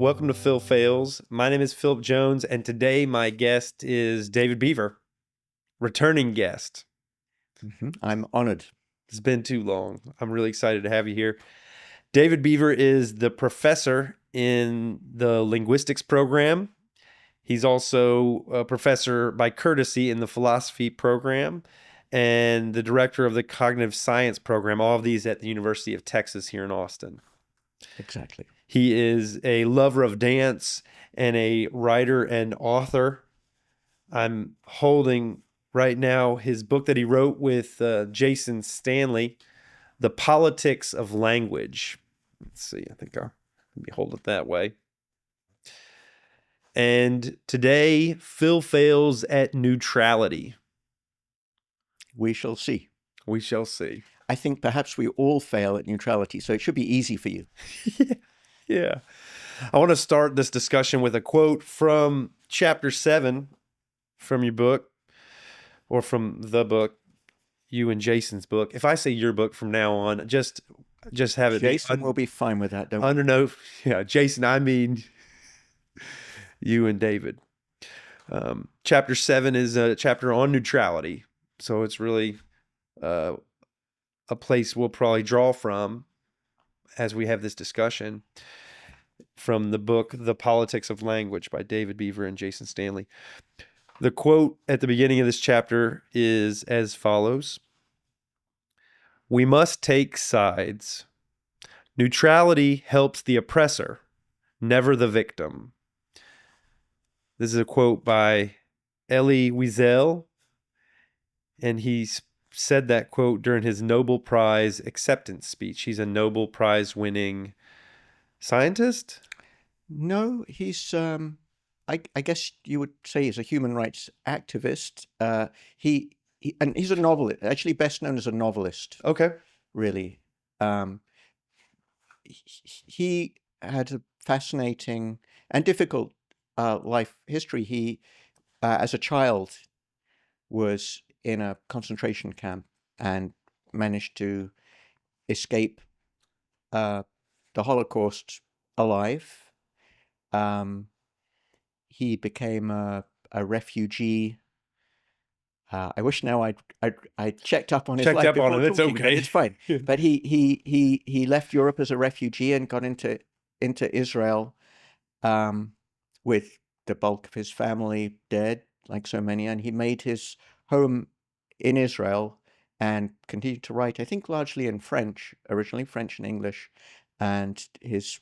Welcome to Phil Fails. My name is Philip Jones, and today my guest is David Beaver, returning guest. I'm honored. It's been too long. I'm really excited to have you here. David Beaver is the professor in the linguistics program. He's also a professor by courtesy in the philosophy program and the director of the cognitive science program, all of these at the University of Texas here in Austin. Exactly. He is a lover of dance and a writer and author. I'm holding right now his book that he wrote with Jason Stanley, The Politics of Language. Let's see, I think I'll let me hold it that way. And today, Phil fails at neutrality. We shall see. We shall see. I think perhaps we all fail at neutrality, so it should be easy for you. Yeah. I want to start this discussion with a quote from chapter 7 from your book, or from the book, you and Jason's book. If I say your book from now on, just have it Jason will be fine with that, don't we? under no, yeah, Jason, I mean you and David. Chapter 7 is a chapter on neutrality, so it's really a place we'll probably draw from as we have this discussion, from the book The Politics of Language by David Beaver and Jason Stanley. The quote at the beginning of this chapter is as follows: "We must take sides. Neutrality helps the oppressor, never the victim." This is a quote by Elie Wiesel, and he said that quote during his Nobel Prize acceptance speech. He's a Nobel Prize winning scientist? No, he's, I guess you would say he's a human rights activist. And he's a novelist, actually best known as a novelist, Okay. really. He had a fascinating and difficult life history. He, as a child, was in a concentration camp and managed to escape the Holocaust alive. He became a refugee. I wish now I'd checked up on his Checked life up on before him. It's talking, but okay. it's fine. But he left Europe as a refugee and got into Israel, with the bulk of his family dead, like so many, and he made his home in Israel and continued to write, I think largely in French, originally French and English, and his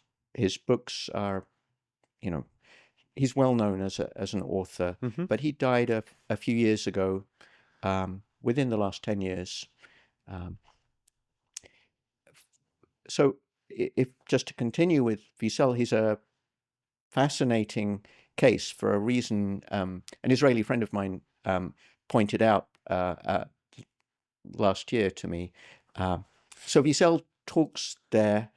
books are, you know, he's well known as an author, Mm-hmm. but he died a few years ago, within the last 10 years. Um, so if just to continue with Wiesel, he's a fascinating case for a reason. An Israeli friend of mine pointed out last year to me. So Wiesel talks there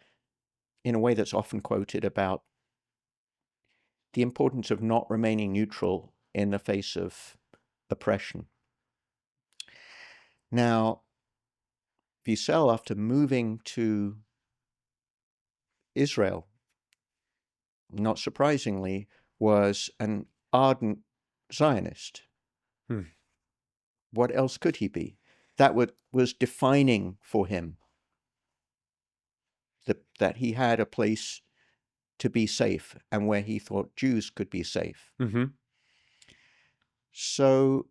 in a way that's often quoted about the importance of not remaining neutral in the face of oppression. Now, Wiesel, after moving to Israel, not surprisingly, was an ardent Zionist. Hmm. What else could he be? That was defining for him, that he had a place to be safe and where he thought Jews could be safe. Mm-hmm. So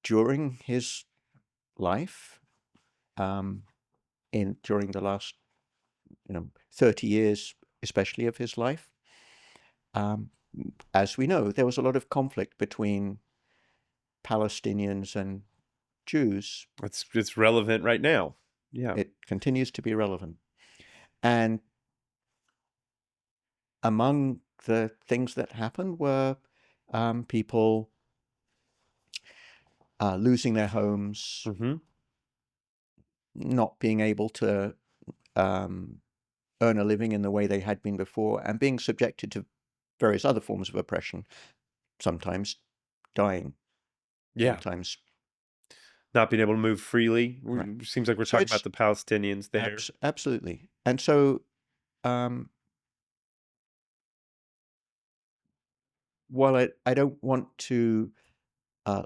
during his life, during the last 30 years, especially of his life, as we know, there was a lot of conflict between Palestinians and Jews. It's relevant right now. Yeah. It continues to be relevant. And among the things that happened were people losing their homes, Mm-hmm. not being able to earn a living in the way they had been before, and being subjected to various other forms of oppression, sometimes dying, Yeah. sometimes. Not being able to move freely. Right. Seems like we're So talking about it's the Palestinians there. absolutely. And so um, while I don't want to uh,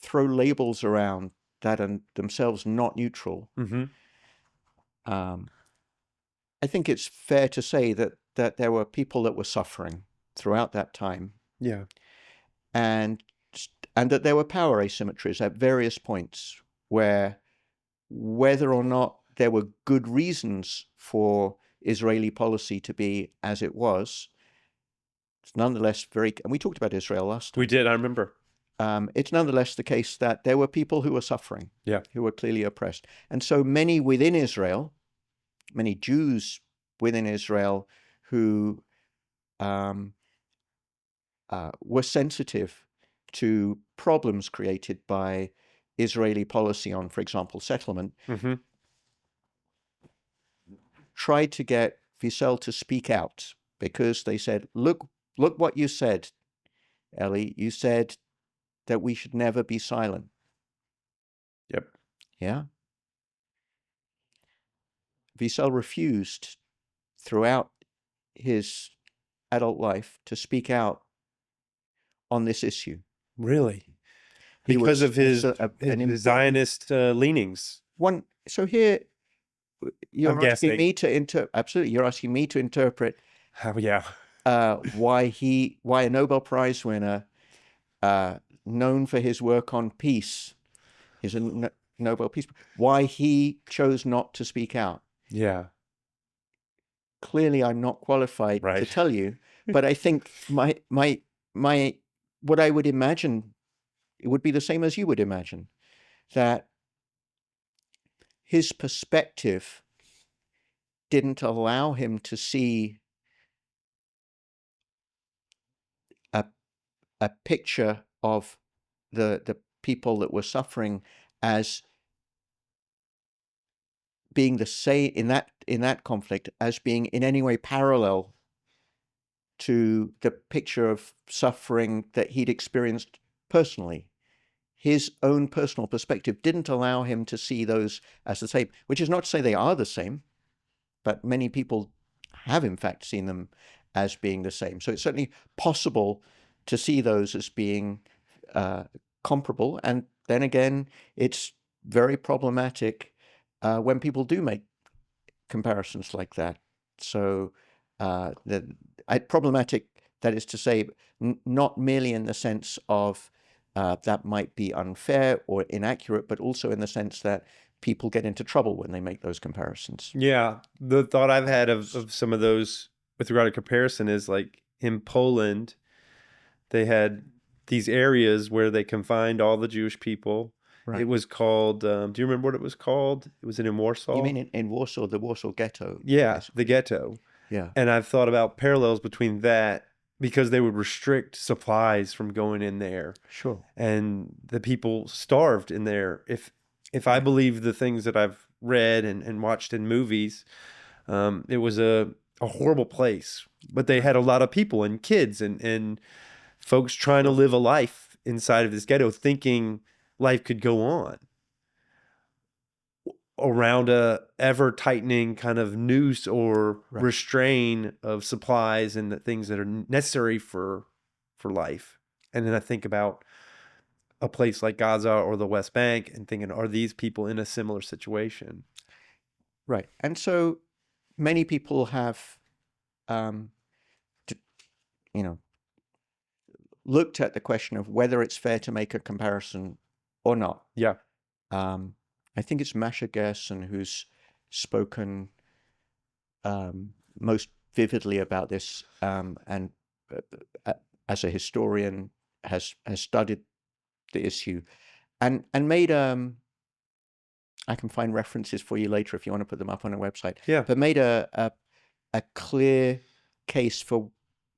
throw labels around that are themselves not neutral, Mm-hmm. um, I think it's fair to say that there were people that were suffering throughout that time, Yeah. and and that there were power asymmetries at various points where, whether or not there were good reasons for Israeli policy to be as it was, it's nonetheless very, and we talked about Israel last We time. did. I remember. It's nonetheless the case that there were people who were suffering, Yeah. who were clearly oppressed. And so many within Israel, many Jews within Israel who um, were sensitive to problems created by Israeli policy on, for example, settlement, Mm-hmm. tried to get Wiesel to speak out, because they said, look what you said, Ellie. You said that we should never be silent. Yep. Yeah. Wiesel refused throughout his adult life to speak out on this issue. Really? He Because was of his an his important Zionist leanings. one. So here I'm you're asking guessing. me to absolutely, you're asking me to interpret Oh, yeah. why a Nobel Prize winner, known for his work on peace, his Nobel Peace, why he chose not to speak out. Yeah. Clearly, I'm not qualified to Right. tell you, but I think my what I would imagine, it would be the same as you would imagine, that his perspective didn't allow him to see a picture of the people that were suffering as being the same in that conflict, as being in any way parallel to the picture of suffering that he'd experienced personally. His own personal perspective didn't allow him to see those as the same, which is not to say they are the same, but many people have in fact seen them as being the same. So it's certainly possible to see those as being comparable. And then again, it's very problematic when people do make comparisons like that. So problematic, that is to say, not merely in the sense of that might be unfair or inaccurate, but also in the sense that people get into trouble when they make those comparisons. Yeah. The thought I've had of some of those with regard to comparison is like in Poland, they had these areas where they confined all the Jewish people. Right. It was called, do you remember what it was called? It was in Warsaw. You mean in Warsaw, the Warsaw Ghetto? Yeah, Basically. the ghetto. Yeah. And I've thought about parallels between that because they would restrict supplies from going in there. Sure. And the people starved in there. If I believe the things that I've read and watched in movies, it was a horrible place. But they had a lot of people and kids and folks trying to live a life inside of this ghetto, thinking life could go on around a ever tightening kind of noose or Right. restrain of supplies and the things that are necessary for life. And then I think about a place like Gaza or the West Bank and thinking, are these people in a similar situation? Right. And so many people have, um, you know, looked at the question of whether it's fair to make a comparison or not. Yeah. I think it's Masha Gerson who's spoken most vividly about this, and as a historian has studied the issue, and made I can find references for you later if you want to put them up on a website. Yeah. But made a clear case for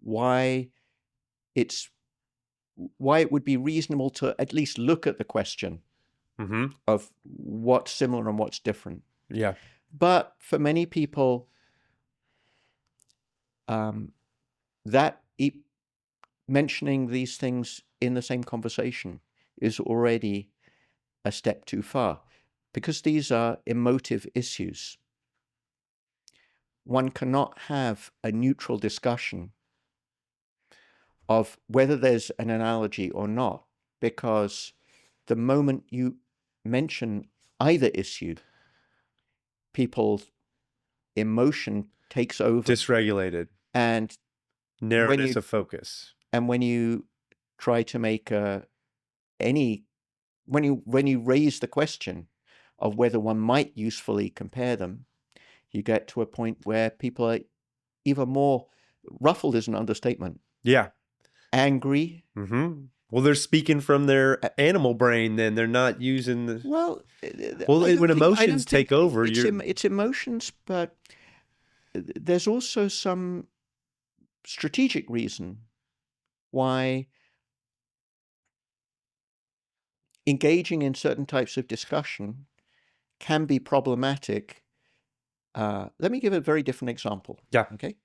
why it would be reasonable to at least look at the question of what's similar and what's different. Yeah. But for many people, that mentioning these things in the same conversation is already a step too far, because these are emotive issues. One cannot have a neutral discussion of whether there's an analogy or not, because the moment you mention either issue, people's emotion takes over, Dysregulated. and when Narrowness you of focus. when you try to make any when you raise the question of whether one might usefully compare them, you get to a point where people are even more ruffled is an understatement. Yeah. Angry. Mm-hmm. Well, they're speaking from their animal brain. Then they're not using the. Well, Well, I when don't emotions think take over, it's emotions, but there's also some strategic reason why engaging in certain types of discussion can be problematic. Let me give a very different example. Yeah. Okay.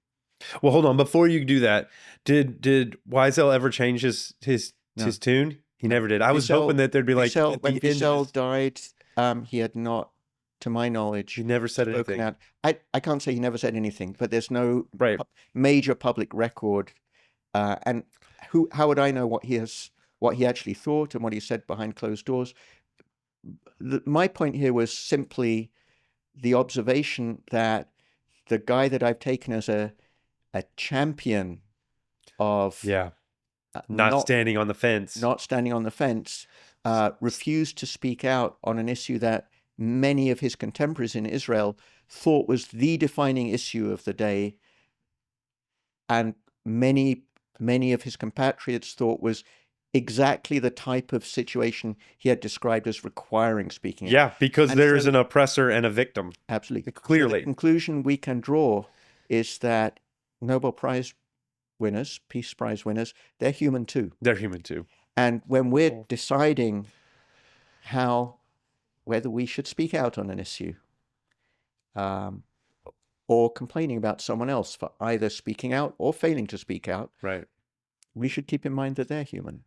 Well, hold on. Before you do that, did Wiesel ever change his No. tune? He never did. I was Wiesel, hoping that there'd be like at when the end of Wiesel this, died, he had not, to my he knowledge, never said spoken anything. out. I can't say he never said anything, but there's no Right. major public record. And how would I know what he actually thought and what he said behind closed doors? My point here was simply the observation that the guy that I've taken as a champion of Yeah. Not not standing on the fence. standing on the fence, refused to speak out on an issue that many of his contemporaries in Israel thought was the defining issue of the day, and many of his compatriots thought was exactly the type of situation he had described as requiring speaking out. Yeah, because And there's so, an oppressor and a victim. absolutely. So the Clearly. conclusion we can draw is that Nobel Prize winners, Peace Prize winners, they're human too. They're human too. And when we're deciding whether we should speak out on an issue, or complaining about someone else for either speaking out or failing to speak out, Right. we should keep in mind that they're human.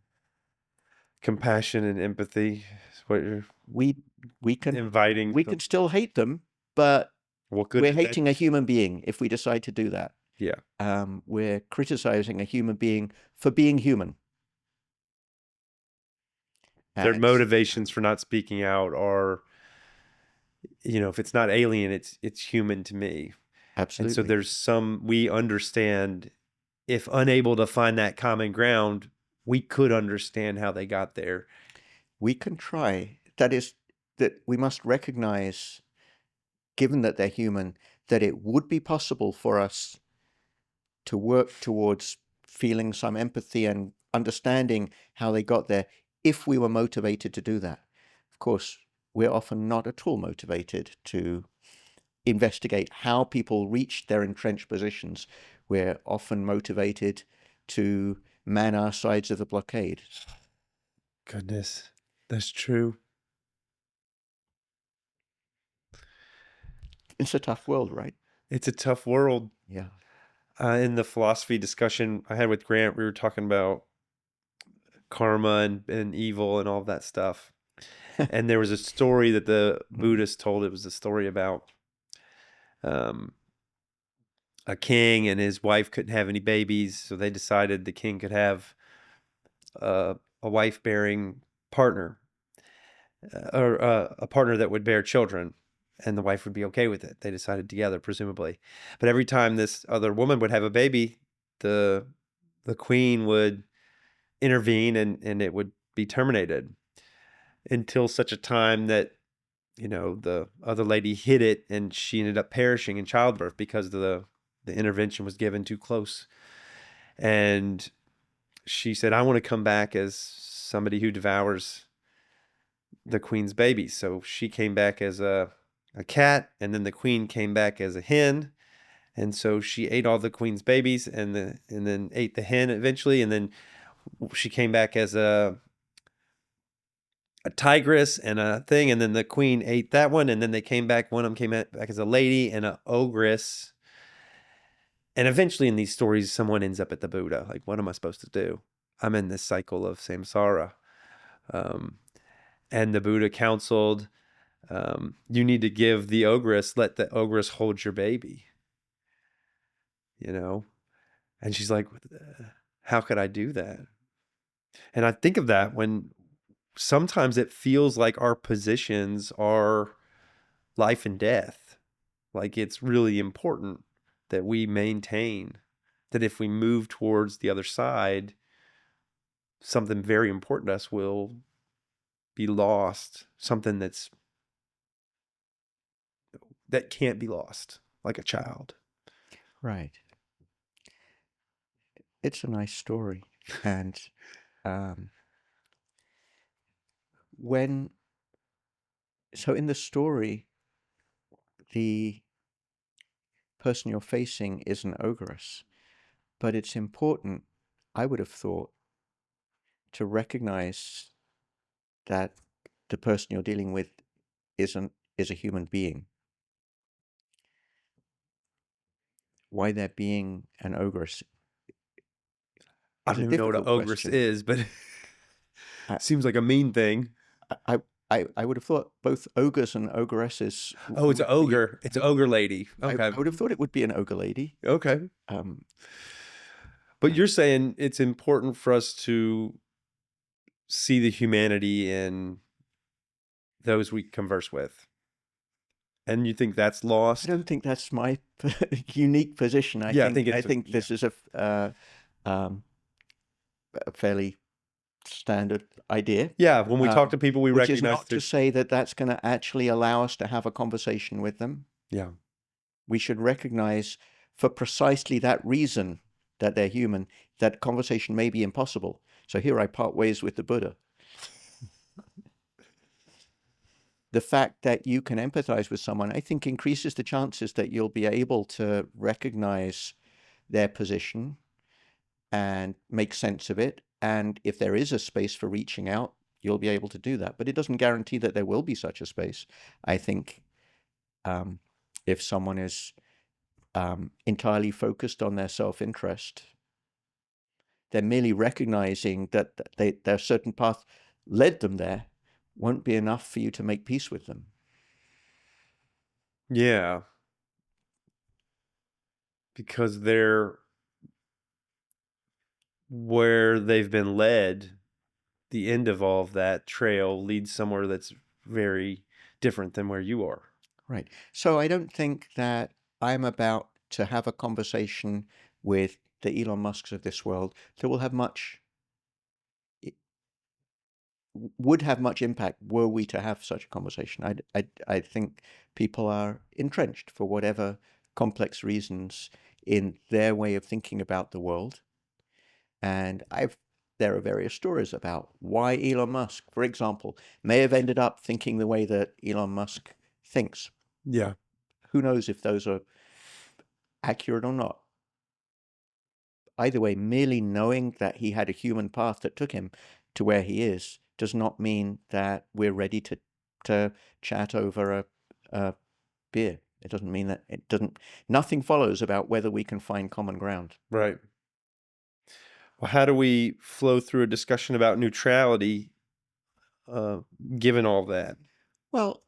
Compassion and empathy is what you're We can inviting. we can still hate them, but What good we're is that? hating a human being if we decide to do that. Yeah. We're criticizing a human being for being human. Their And motivations for not speaking out are, if it's not alien, it's human to me. And so absolutely, we understand, if unable to find that common ground, we could understand how they got there. we can try. That is, that we must recognize, given that they're human, that it would be possible for us to work towards feeling some empathy and understanding how they got there if we were motivated to do that. Of course, we're often not at all motivated to investigate how people reached their entrenched positions. We're often motivated to man our sides of the blockade. Goodness, that's true. It's a tough world, right? It's a tough world. Yeah. In the philosophy discussion I had with Grant, we were talking about karma and evil and all of that stuff. And there was a story that the Buddhist told. It was a story about a king and his wife couldn't have any babies, so they decided the king could have a wife-bearing partner, or a partner that would bear children, and the wife would be okay with it. They decided together, presumably. But every time this other woman would have a baby, the queen would intervene and it would be terminated, until such a time that the other lady hid it and she ended up perishing in childbirth because the intervention was given too close. And she said, I want to come back as somebody who devours the queen's babies. So she came back as a cat, and then the queen came back as a hen. And so she ate all the queen's babies and then ate the hen eventually. And then she came back as a tigress and a thing. And then the queen ate that one. And then they came back. One of them came back as a lady and an ogress. And eventually in these stories, someone ends up at the Buddha. Like, what am I supposed to do? I'm in this cycle of samsara. And the Buddha counseled, you need to give the ogress, let the ogress hold your baby. And she's like, how could I do that? And I think of that when sometimes it feels like our positions are life and death. Like it's really important that we maintain that if we move towards the other side, something very important to us will be lost, something that can't be lost, like a child. Right. It's a nice story. And um, when, so in the story, the person you're facing is an ogress, but it's important, I would have thought, to recognize that the person you're dealing with is a human being. Why they're being an ogress I is don't a even know what an difficult ogress question. is, but I, seems like a mean thing. I would have thought both ogres and ogresses Oh, it's an would be. ogre. It's an ogre lady. Okay. I would have thought it would be an ogre lady. Okay. Um, But you're saying it's important for us to see the humanity in those we converse with. And you think that's I lost? don't think that's my unique position. Yeah, I think I it's think yeah. this is um, a fairly standard idea, Yeah, when we talk to people we which is recognize not to they're say that that's going to actually allow us to have a conversation with them. yeah. We should recognize, for precisely that reason that they're human, that conversation may be impossible. So here I part ways with the Buddha. The fact that you can empathize with someone, I think, increases the chances that you'll be able to recognize their position and make sense of it. And if there is a space for reaching out, you'll be able to do that. But it doesn't guarantee that there will be such a space. I think if someone is entirely focused on their self-interest, they're merely recognizing that their certain path led them there, won't be enough for you to make peace with them. Yeah. Because they're where they've been led, the end of all of that trail leads somewhere that's very different than where you are. Right. So I don't think that I'm about to have a conversation with the Elon Musks of this world that will have much, would have much impact were we to have such a conversation. I think people are entrenched for whatever complex reasons in their way of thinking about the world. And there are various stories about why Elon Musk, for example, may have ended up thinking the way that Elon Musk thinks. Yeah. Who knows if those are accurate or not? Either way, merely knowing that he had a human path that took him to where he is does not mean that we're ready to chat over a beer. It doesn't mean that nothing follows about whether we can find common ground. Right. Well, how do we flow through a discussion about neutrality, uh, given all that? Well,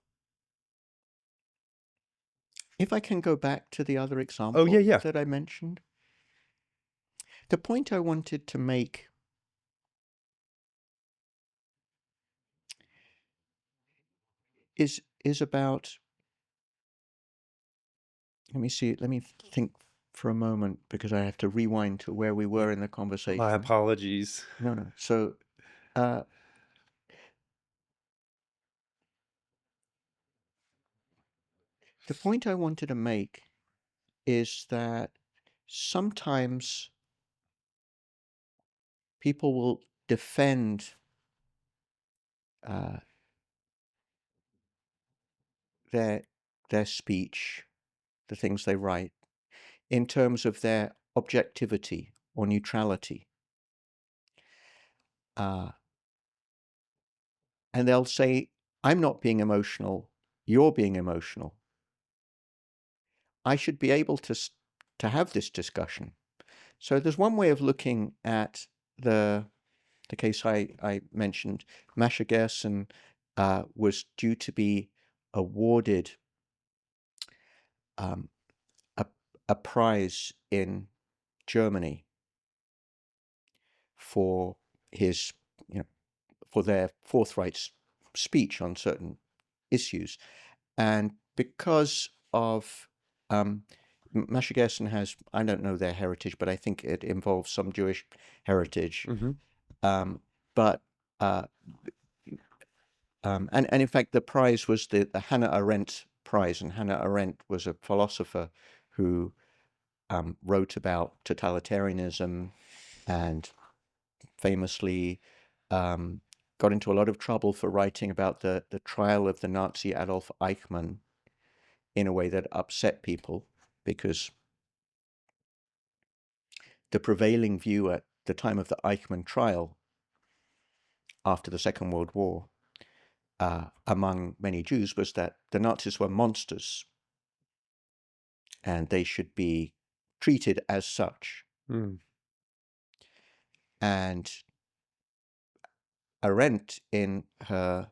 if I can go back to the other Oh, yeah, example yeah. that I mentioned, the point I wanted to make is about, let me think for a moment because I have to rewind to where we were in the My conversation. apologies. No. So uh, the point I wanted to make is that sometimes people will defend uh, their their speech, the things they write, in terms of their objectivity or neutrality. And they'll say, I'm not being emotional, you're being emotional. I should be able to have this discussion. So there's one way of looking at the case I mentioned. Masha Gerson was due to be awarded um, a prize in Germany for his, for their forthright speech on certain issues. And because of Masha Gerson has, I don't know their heritage, but I think it involves some Jewish heritage. Mm-hmm. But and in fact, the prize was the Hannah Arendt Prize, and Hannah Arendt was a philosopher who wrote about totalitarianism and famously got into a lot of trouble for writing about the trial of the Nazi Adolf Eichmann in a way that upset people, because the prevailing view at the time of the Eichmann trial after the Second World War among many Jews was that the Nazis were monsters and they should be treated as such. Mm. And Arendt, in her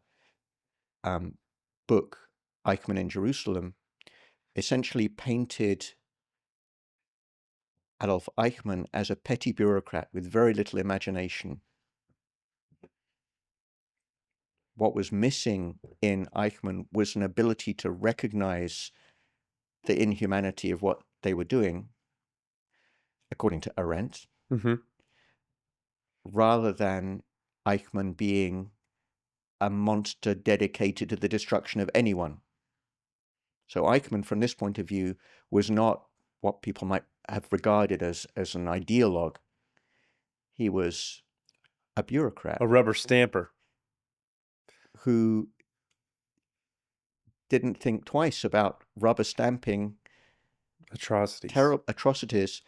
book Eichmann in Jerusalem, essentially painted Adolf Eichmann as a petty bureaucrat with very little imagination. What was missing in Eichmann was an ability to recognize the inhumanity of what they were doing, according to Arendt, Mm-hmm. rather than Eichmann being a monster dedicated to the destruction of anyone. So Eichmann, from this point of view, was not what people might have regarded as an ideologue. He was a bureaucrat A rubber stamper. who didn't think twice about rubber stamping Atrocities. terrible atrocities,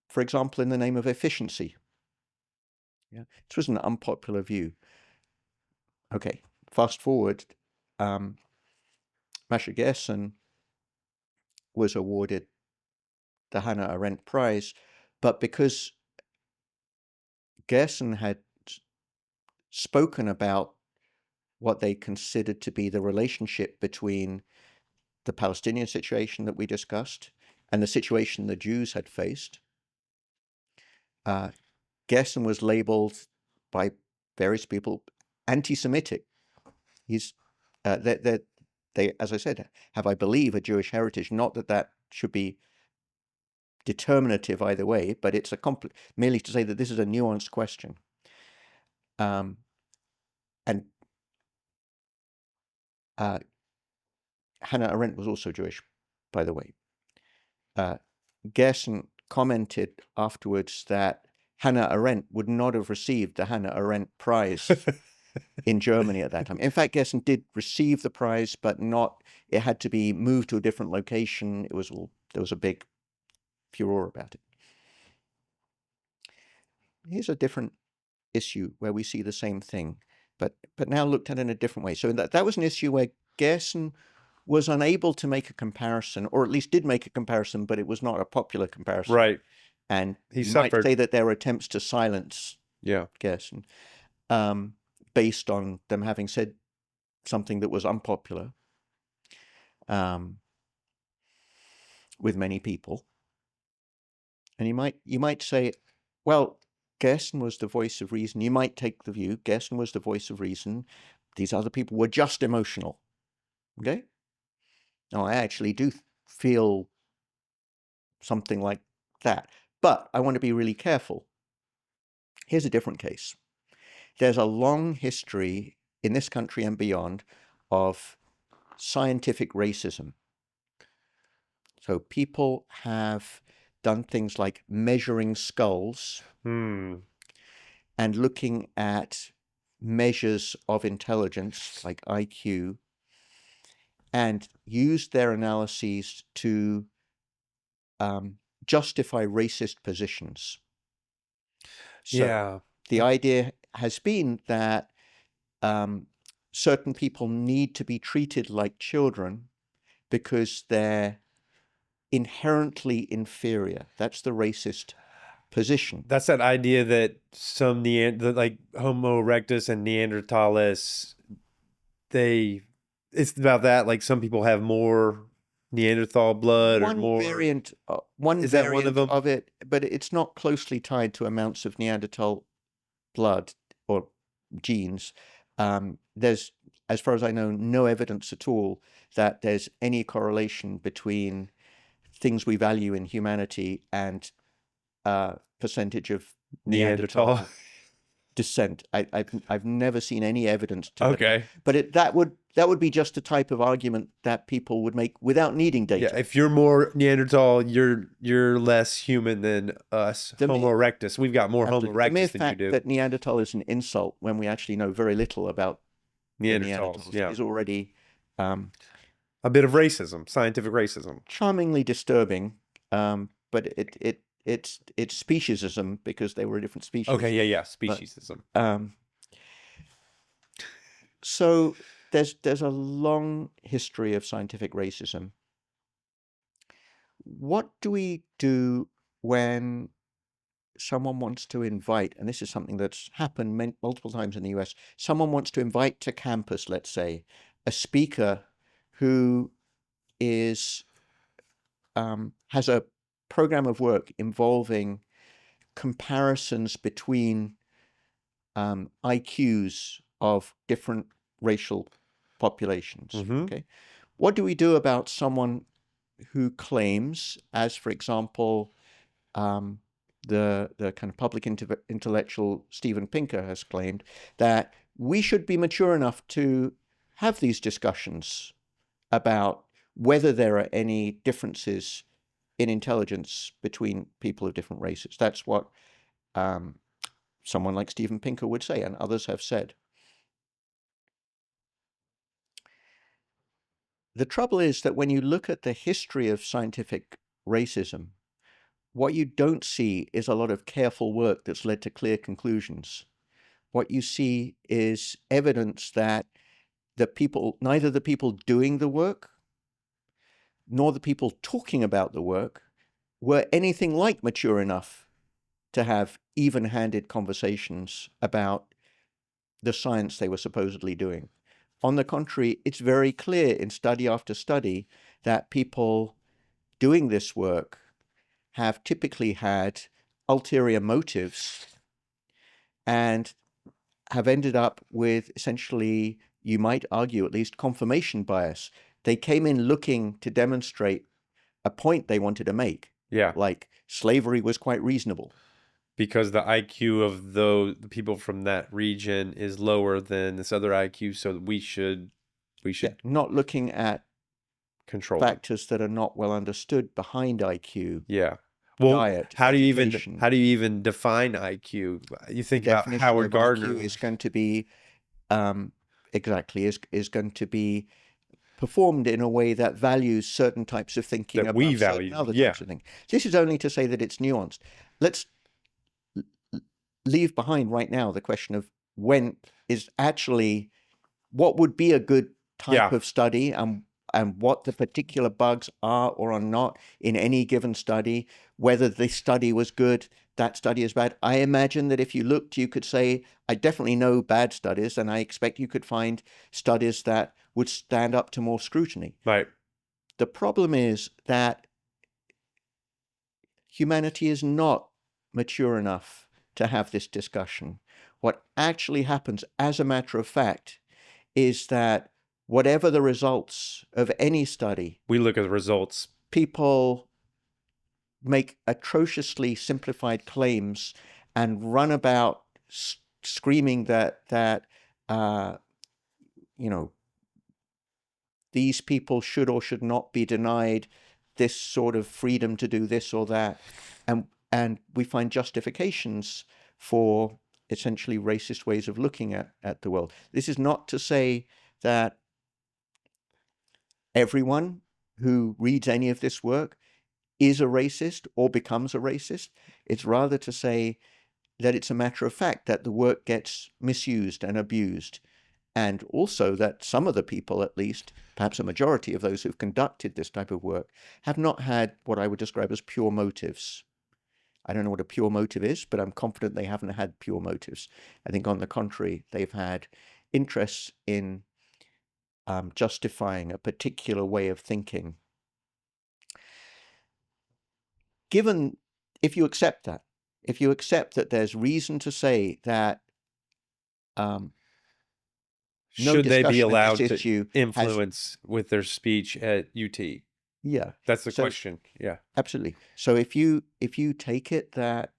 for example, in the name of efficiency. Yeah, this was an unpopular view. Okay, fast forward, Masha Gerson was awarded the Hannah Arendt Prize, but because Gerson had spoken about what they considered to be the relationship between the Palestinian situation that we discussed and the situation the Jews had faced, Gerson was labeled by various people anti-Semitic. He's they, as I said, have, I believe, a Jewish heritage. Not that that should be determinative either way, but it's merely to say that this is a nuanced question. And Hannah Arendt was also Jewish, by the way. Gerson commented afterwards that Hannah Arendt would not have received the Hannah Arendt Prize in Germany at that time. In fact, Gerson did receive the prize, but it had to be moved to a different location. There was a big furor about it. Here's a different issue where we see the same thing, but now looked at in a different way. So that was an issue where Gerson was unable to make a comparison, or at least did make a comparison, but it was not a popular comparison. Right. And He you suffered. might say that there were attempts to silence Gerson based on them having said something that was unpopular with many people. And you might say, well, Gerson was the voice of reason. You might take the view Gerson was the voice of reason. These other people were just emotional. Okay? Now, I actually do feel something like that. But I want to be really careful. Here's a different case. There's a long history in this country and beyond of scientific racism. So people have done things like measuring skulls and looking at measures of intelligence like IQ and used their analyses to justify racist positions. So the idea has been that certain people need to be treated like children because they're inherently inferior. That's the racist position. That's that idea that some like Homo erectus and Neanderthalis, it's about that. Like some people have more Neanderthal blood or more. One variant of it, but it's not closely tied to amounts of Neanderthal blood or genes, there's, as far as I know, no evidence at all that there's any correlation between things we value in humanity and percentage of Neanderthal. Neanderthal descent. I've never seen any evidence to that. Okay. But that would be just a type of argument that people would make without needing data. Yeah, if you're more Neanderthal, you're less human than us, Homo erectus. We've got more Homo The mere erectus than you fact do. that Neanderthal is an insult when we actually know very little about the Neanderthals, yeah. is already A bit of racism, scientific racism. charmingly disturbing, but it's speciesism because they were a different species. Okay, yeah, speciesism. So there's a long history of scientific racism. What do we do when someone wants to invite, and this is something that's happened multiple times in the US, someone wants to invite to campus, let's say, a speaker who is has a program of work involving comparisons between IQs of different racial populations. Okay, what do we do about someone who claims, as for example, the kind of public intellectual Steven Pinker has claimed, that we should be mature enough to have these discussions about whether there are any differences in intelligence between people of different races? That's what someone like Steven Pinker would say, and others have said. The trouble is that when you look at the history of scientific racism, what you don't see is a lot of careful work that's led to clear conclusions. What you see is evidence that neither the people doing the work nor the people talking about the work were anything like mature enough to have even-handed conversations about the science they were supposedly doing. On the contrary, it's very clear in study after study that people doing this work have typically had ulterior motives and have ended up with essentially, you might argue at least, confirmation bias. They came in looking to demonstrate a point they wanted to make. Yeah. Like slavery was quite reasonable. Because the IQ of the people from that region is lower than this other IQ, so we should not looking at control factors that are not well understood behind IQ. Yeah. Well, diet, how do you education. even define IQ? You think about Definition Howard of Gardner. IQ is going to be is going to be performed in a way that values certain types of thinking That above we certain value, other yeah. types of thinking. This is only to say that it's nuanced. Let's leave behind right now the question of when is actually what would be a good type Yeah. of study, and what the particular bugs are or are not in any given study, whether this study was good, that study is bad. I imagine that if you looked, you could say, I definitely know bad studies, and I expect you could find studies that would stand up to more scrutiny. Right. The problem is that humanity is not mature enough to have this discussion. What actually happens, as a matter of fact, is that whatever the results of any study, We look at the results. people make atrociously simplified claims and run about screaming that these people should or should not be denied this sort of freedom to do this or that, and we find justifications for essentially racist ways of looking at the world. This is not to say that everyone who reads any of this work is a racist or becomes a racist. It's rather to say that it's a matter of fact that the work gets misused and abused, and also that some of the people, at least, perhaps a majority of those who've conducted this type of work, have not had what I would describe as pure motives. I don't know what a pure motive is, but I'm confident they haven't had pure motives. I think, on the contrary, they've had interests in justifying a particular way of thinking. Given, if you accept that there's reason to say that no Should they be discussion of allowed this to issue has, influence with their speech at UT? yeah. That's the So question. Yeah. absolutely. So if you take it that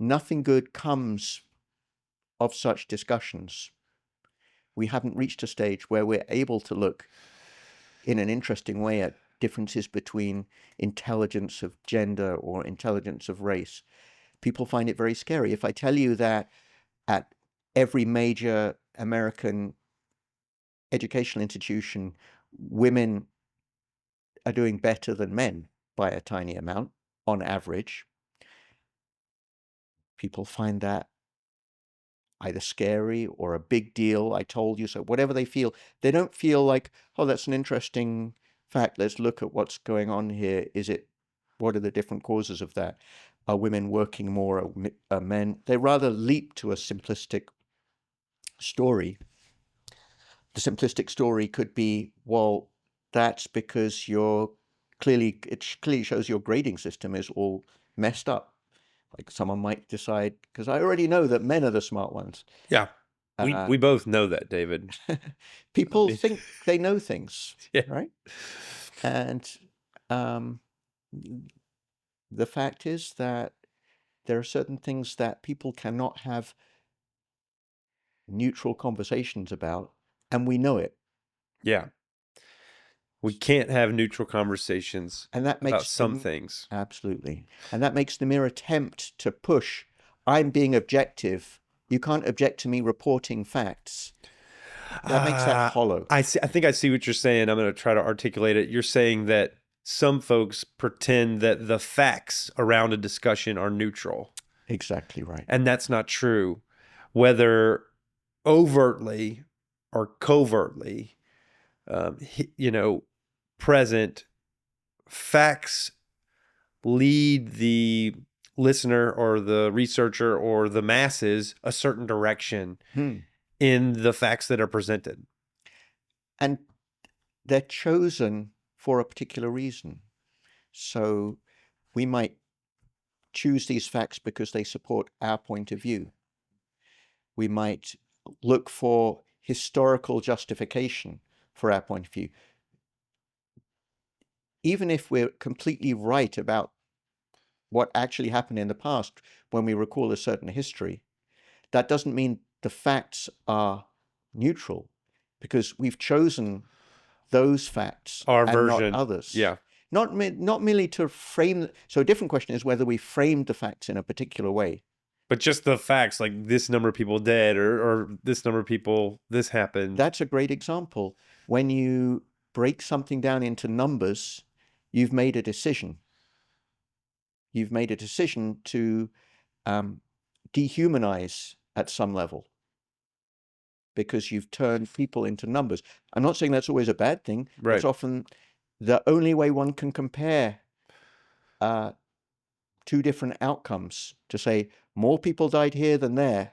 nothing good comes of such discussions, we haven't reached a stage where we're able to look in an interesting way at differences between intelligence of gender or intelligence of race. People find it very scary. If I tell you that at every major American educational institution, women are doing better than men by a tiny amount on average, people find that either scary or a big deal. I told you so. Whatever they feel, they don't feel like, oh, that's an interesting fact. Let's look at what's going on here. What are the different causes of that? Are women working more? Are men? They rather leap to a simplistic story. The simplistic story could be, well, that's because it clearly shows your grading system is all messed up. Like someone might decide, because I already know that men are the smart ones. Yeah. Uh, We both know that, David. people mean- think they know things, Yeah. right? And um, the fact is that there are certain things that people cannot have neutral conversations about, and we know it. Yeah. We can't have neutral conversations And that about makes some them things. absolutely. And that makes the mere attempt to push, I'm being objective. You can't object to me reporting facts. That makes that hollow. I see. I think I see what you're saying. I'm going to try to articulate it. You're saying that some folks pretend that the facts around a discussion are neutral, Exactly right. and that's not true. Whether overtly or covertly, you know, present, facts lead the listener or the researcher or the masses a certain direction in the facts that are presented. And they're chosen for a particular reason. So we might choose these facts because they support our point of view. We might look for historical justification for our point of view. Even if we're completely right about what actually happened in the past when we recall a certain history, that doesn't mean the facts are neutral, because we've chosen those facts Our and not version. others. Yeah. Not merely to frame. So a different question is whether we framed the facts in a particular way. But just the facts, like this number of people dead or this number of people, this happened. That's a great example. When you break something down into numbers, you've made a decision. You've made a decision to dehumanize at some level, because you've turned people into numbers. I'm not saying that's always a bad thing. Right. It's often the only way one can compare two different outcomes, to say more people died here than there,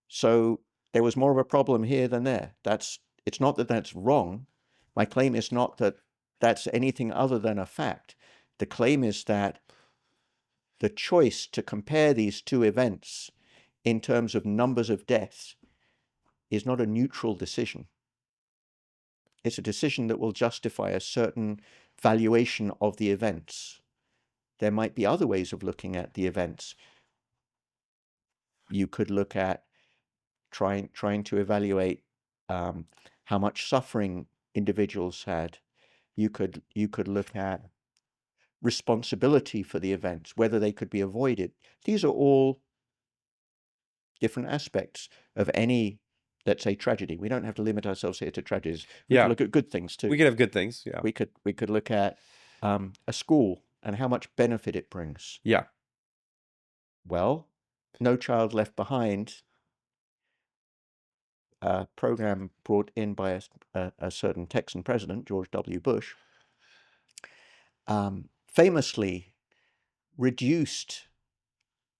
so there was more of a problem here than there. It's not that that's wrong. My claim is not that that's anything other than a fact. The claim is that the choice to compare these two events in terms of numbers of deaths is not a neutral decision. It's a decision that will justify a certain valuation of the events. There might be other ways of looking at the events. You could look at trying to evaluate how much suffering individuals had. You could look at responsibility for the events, whether they could be avoided. These are all different aspects of any, let's say, tragedy. We don't have to limit ourselves here to tragedies. We Yeah. could look at good things too. We could have good things. Yeah. We could look at a school and how much benefit it brings. Yeah. Well, No Child Left Behind, a program brought in by a certain Texan president, George W. Bush, famously reduced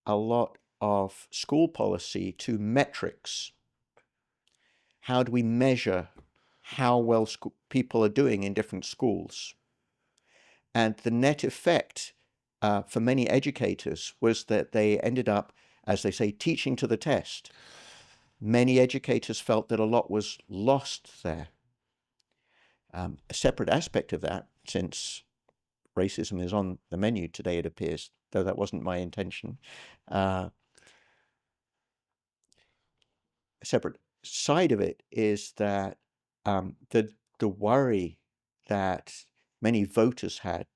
a lot of school policy to metrics. How do we measure how well people are doing in different schools? And the net effect for many educators was that they ended up, as they say, teaching to the test. Many educators felt that a lot was lost there. A separate aspect of that, since racism is on the menu today, it appears, though that wasn't my intention. A separate side of it is that the worry that many voters had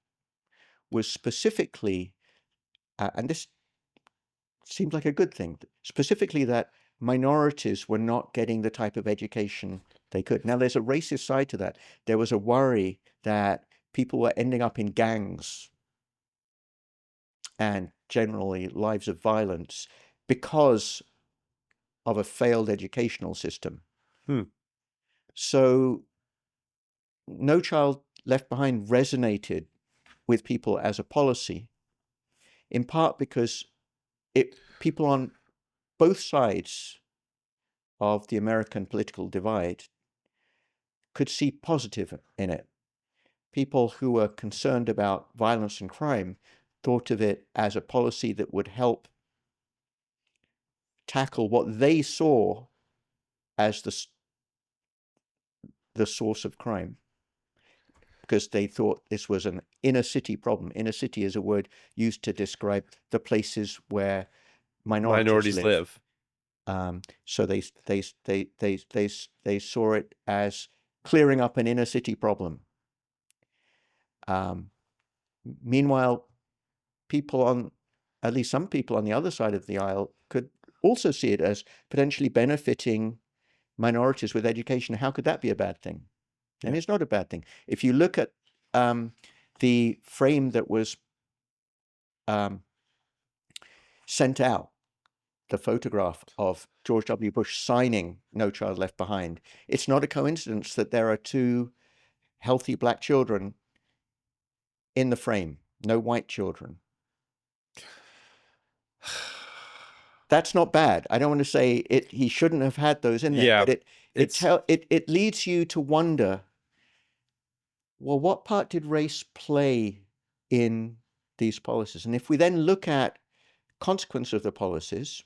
was specifically, and this seemed like a good thing, specifically that minorities were not getting the type of education they could. Now, there's a racist side to that. There was a worry that people were ending up in gangs and generally lives of violence because of a failed educational system. So No Child Left Behind resonated with people as a policy, in part because people on both sides of the American political divide could see positive in it. People who were concerned about violence and crime thought of it as a policy that would help tackle what they saw as the source of crime, because they thought this was an inner city problem. Inner city is a word used to describe the places where minorities live. So they saw it as clearing up an inner city problem. Meanwhile, at least some people on the other side of the aisle could also see it as potentially benefiting minorities with education. How could that be a bad thing? Yeah. And it's not a bad thing. If you look at the frame that was sent out, the photograph of George W. Bush signing No Child Left Behind, it's not a coincidence that there are two healthy black children in the frame, no white children. That's not bad. I don't want to say he shouldn't have had those in there, but it leads you to wonder, well, what part did race play in these policies? And if we then look at consequence of the policies,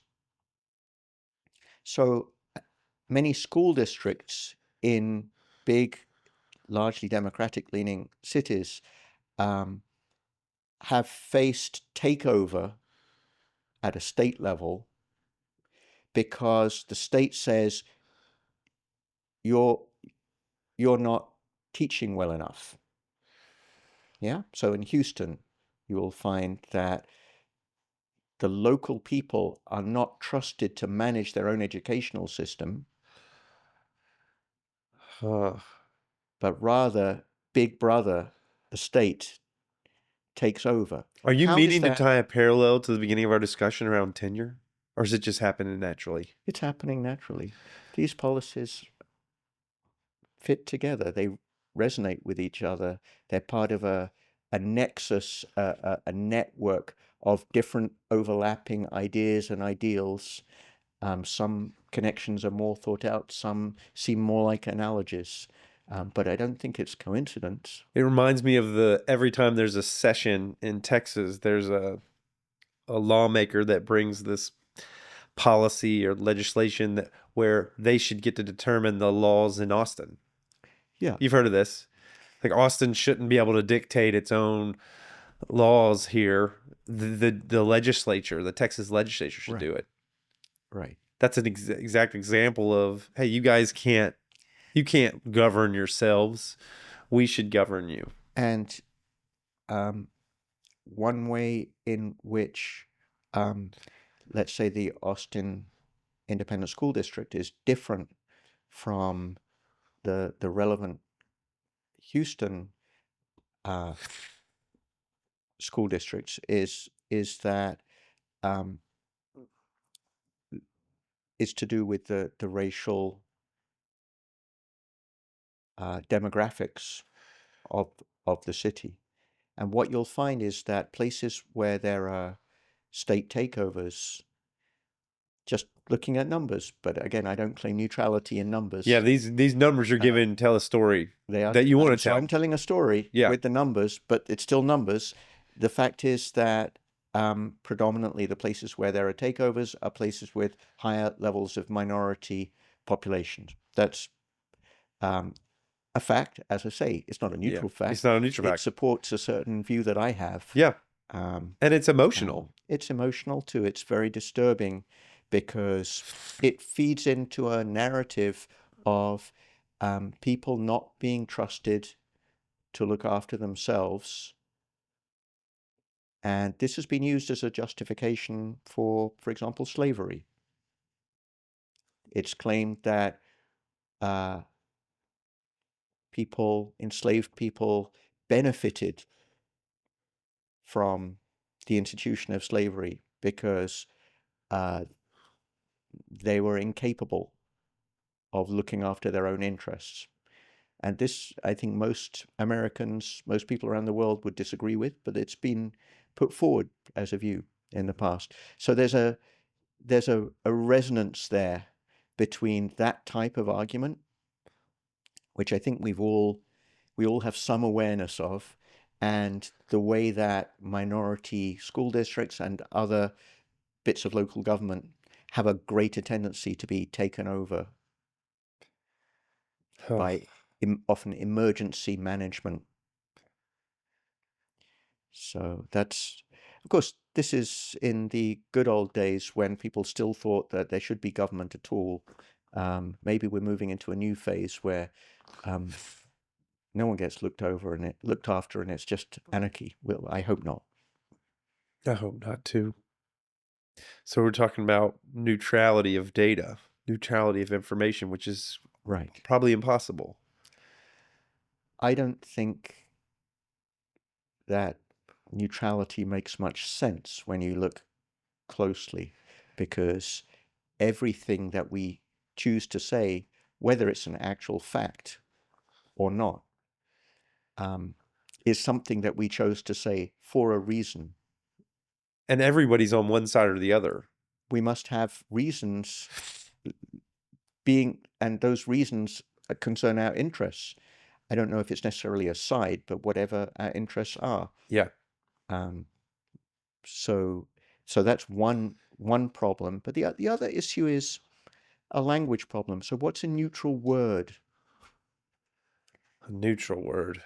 so many school districts in big, largely democratic-leaning cities have faced takeover at a state level because the state says you're not teaching well enough. Yeah. So in Houston, you will find that the local people are not trusted to manage their own educational system, but rather Big Brother, the state, takes over. Are you meaning to tie a parallel to the beginning of our discussion around tenure? Or is it just happening naturally? It's happening naturally. These policies fit together. They resonate with each other. They're part of a nexus, a network of different overlapping ideas and ideals. Some connections are more thought out. Some seem more like analogies. But I don't think it's coincidence. It reminds me of every time there's a session in Texas, there's a lawmaker that brings this policy or legislation where they should get to determine the laws in Austin. Yeah. You've heard of this. Like Austin shouldn't be able to dictate its own laws here. The legislature, the Texas legislature should do it. Right. That's an exact example of, hey, you can't govern yourselves. We should govern you. And one way in which, let's say, the Austin Independent School District is different from the relevant Houston school districts is that is to do with the racial demographics of the city. And what you'll find is that places where there are state takeovers, just looking at numbers, but again, I don't claim neutrality in numbers. Yeah, these numbers you're given tell a story that you want to tell. So I'm telling a story with the numbers, but it's still numbers. The fact is that predominantly the places where there are takeovers are places with higher levels of minority populations. That's a fact, as I say. It's not a Yeah. neutral fact. It's not a neutral It fact. supports a certain view that I have. Yeah. Um, And it's emotional. it's emotional too. It's very disturbing because it feeds into a narrative of people not being trusted to look after themselves. And this has been used as a justification for example, slavery. It's claimed that enslaved people, benefited from the institution of slavery because they were incapable of looking after their own interests. And this, I think most Americans, most people around the world would disagree with, but it's been put forward as a view in the past. So there's a resonance there between that type of argument, which I think we all have some awareness of, and the way that minority school districts and other bits of local government have a greater tendency to be taken over by often emergency management. So that's, of course, this is in the good old days when people still thought that there should be government at all. Maybe we're moving into a new phase where no one gets looked after, and it's just anarchy. Well, I hope not. I hope not too. So we're talking about neutrality of data, neutrality of information, which is Right. probably impossible. I don't think that neutrality makes much sense when you look closely, because everything that we choose to say, whether it's an actual fact or not, is something that we chose to say for a reason. And everybody's on one side or the other. We must have reasons and those reasons concern our interests. I don't know if it's necessarily a side, but whatever our interests are. Yeah. So that's one problem. But the other issue is a language problem. So what's a neutral word? A neutral word.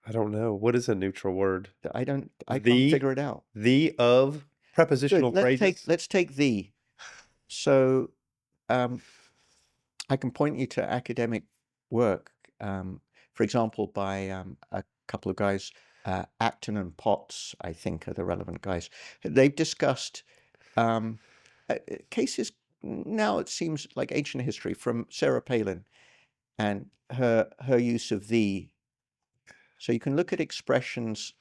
I don't know. What is a neutral word? I can't figure it out. The, of, prepositional phrases. Let's take the. So I can point you to academic work, for example, by a couple of guys, Acton and Potts, I think, are the relevant guys. They've discussed cases, now it seems like ancient history, from Sarah Palin and her use of the. So you can look at expressions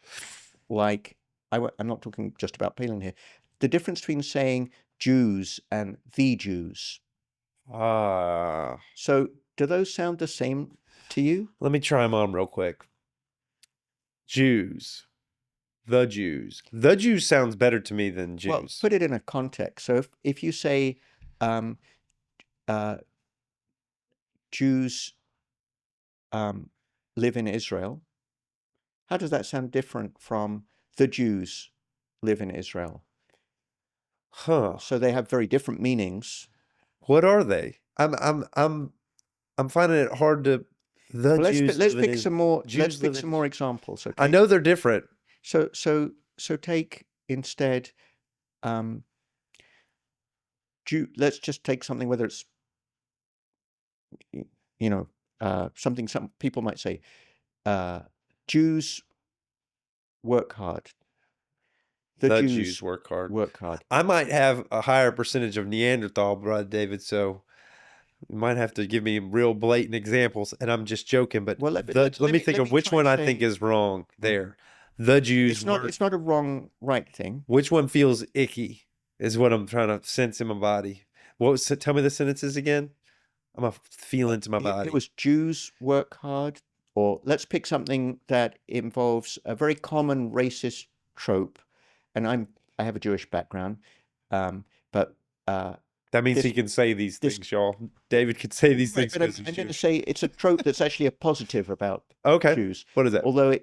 like, I'm not talking just about Palin here, the difference between saying Jews and the Jews. So do those sound the same to you? Let me try them on real quick. Jews. The Jews. The Jews sounds better to me than Jews. Well, put it in a context. So if you say Jews live in Israel, how does that sound different from the Jews live in Israel? Huh. So they have very different meanings. What are they? I'm finding it hard to. Let's pick some more. Let's pick some more examples. Okay. I know they're different. So take instead. Let's just take something, whether it's something some people might say. Jews work hard. The Jews work hard. Work hard. I might have a higher percentage of Neanderthal, Brother David, so you might have to give me real blatant examples, and I'm just joking, but let me think of which one I think is wrong there. The Jews it's not a wrong, right thing. Which one feels icky is what I'm trying to sense in my body. Tell me the sentences again. I'm a feel into my body. It was Jews work hard, or let's pick something that involves a very common racist trope. And I have a Jewish background, but that means he can say these things, y'all. David could say these things. But I'm going to say it's a trope that's actually a positive about okay. Jews. What is that? Although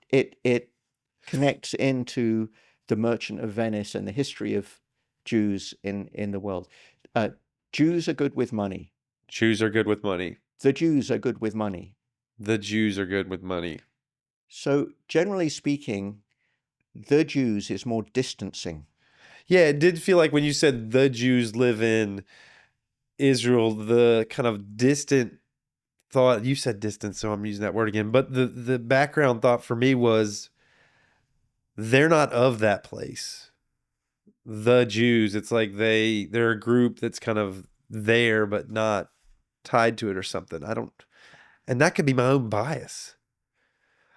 it connects into the Merchant of Venice and the history of Jews in the world. Jews are good with money. Jews are good with money. The Jews are good with money. The Jews are good with money. So generally speaking, the Jews is more distancing. Yeah, it did feel like when you said the Jews live in Israel, the kind of distant thought, you said distant, so I'm using that word again, but the background thought for me was they're not of that place. The Jews, it's like they're a group that's kind of there but not tied to it or something. And that could be my own bias.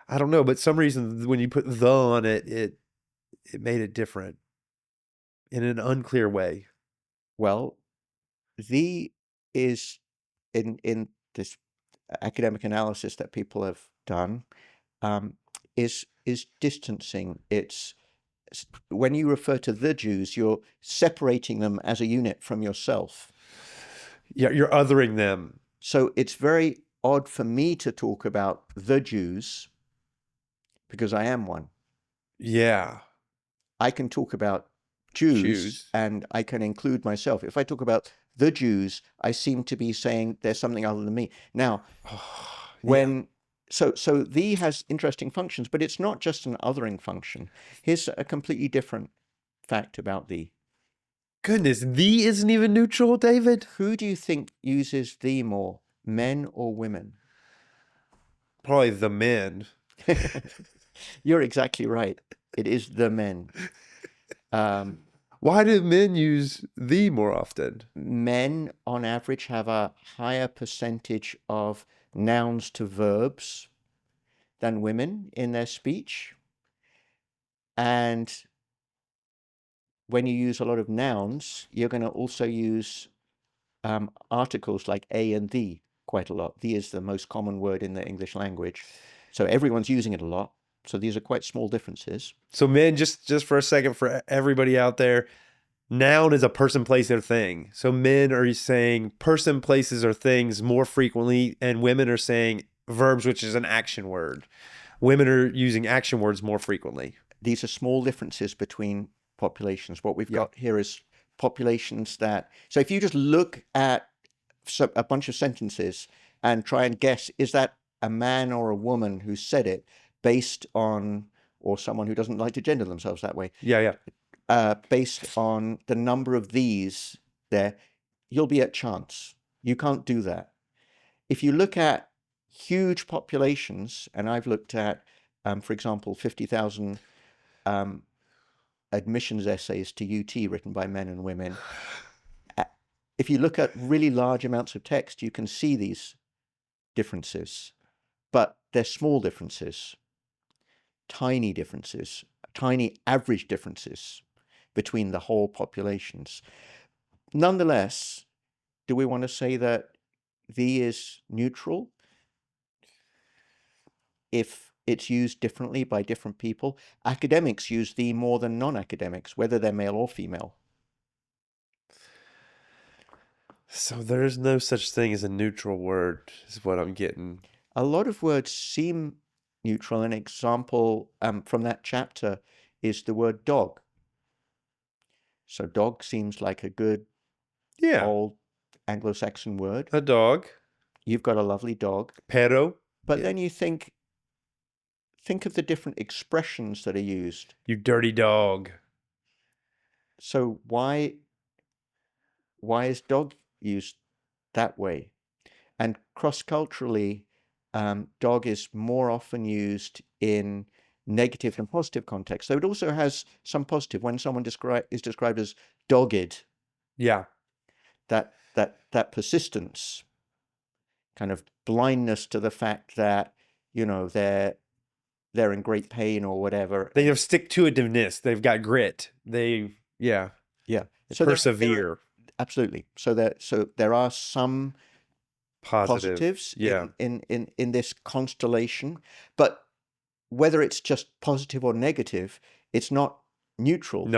I don't know, but some reason when you put the on it, it made it different in an unclear way. Well, the is in this academic analysis that people have done, is distancing. It's when you refer to the Jews, you're separating them as a unit from yourself. Yeah, you're othering them. So it's very odd for me to talk about the Jews because I am one. Yeah. I can talk about Jews, Jews. and I can include myself. If I talk about the Jews, I seem to be saying there's something other than me. Now, when so the has interesting functions, but it's not just an othering function. Here's a completely different fact about the. Goodness, the isn't even neutral, David? Who do you think uses the more, men or women? Probably the men. You're exactly right. It is the men. Why do men use the more often? Men, on average, have a higher percentage of nouns to verbs than women in their speech. And when you use a lot of nouns, you're going to also use articles like a and the quite a lot. The is the most common word in the English language. So everyone's using it a lot. So these are quite small differences. So men, just for a second, for everybody out there, noun is a person, place, or thing. So men are saying person, places, or things more frequently, and women are saying verbs, which is an action word. Women are using action words more frequently. These are small differences between populations. What we've got here is populations that, so if you just look at a bunch of sentences and try and guess, is that a man or a woman who said it based on, or someone who doesn't like to gender themselves that way? Yeah. Based on the number of these there, you'll be at chance. You can't do that. If you look at huge populations, and I've looked at, for example, 50,000 admissions essays to UT written by men and women. If you look at really large amounts of text, you can see these differences, but they're small differences, tiny average differences between the whole populations. Nonetheless, do we want to say that the is neutral if it's used differently by different people? Academics use the more than non-academics, whether they're male or female. So there's no such thing as a neutral word, is what I'm getting. A lot of words seem neutral. An example from that chapter is the word dog. So dog seems like a good old Anglo-Saxon word. A dog. You've got a lovely dog. Perro. But then you think of the different expressions that are used. You dirty dog. So why is dog used that way? And cross-culturally, dog is more often used in negative and positive contexts. So it also has some positive. When someone is described as dogged, that persistence, kind of blindness to the fact that, you know, they're in great pain or whatever. They have stick-to-itiveness. They've got grit. They so persevere. Absolutely. So there are some positives in this constellation, but whether it's just positive or negative, it's not neutral.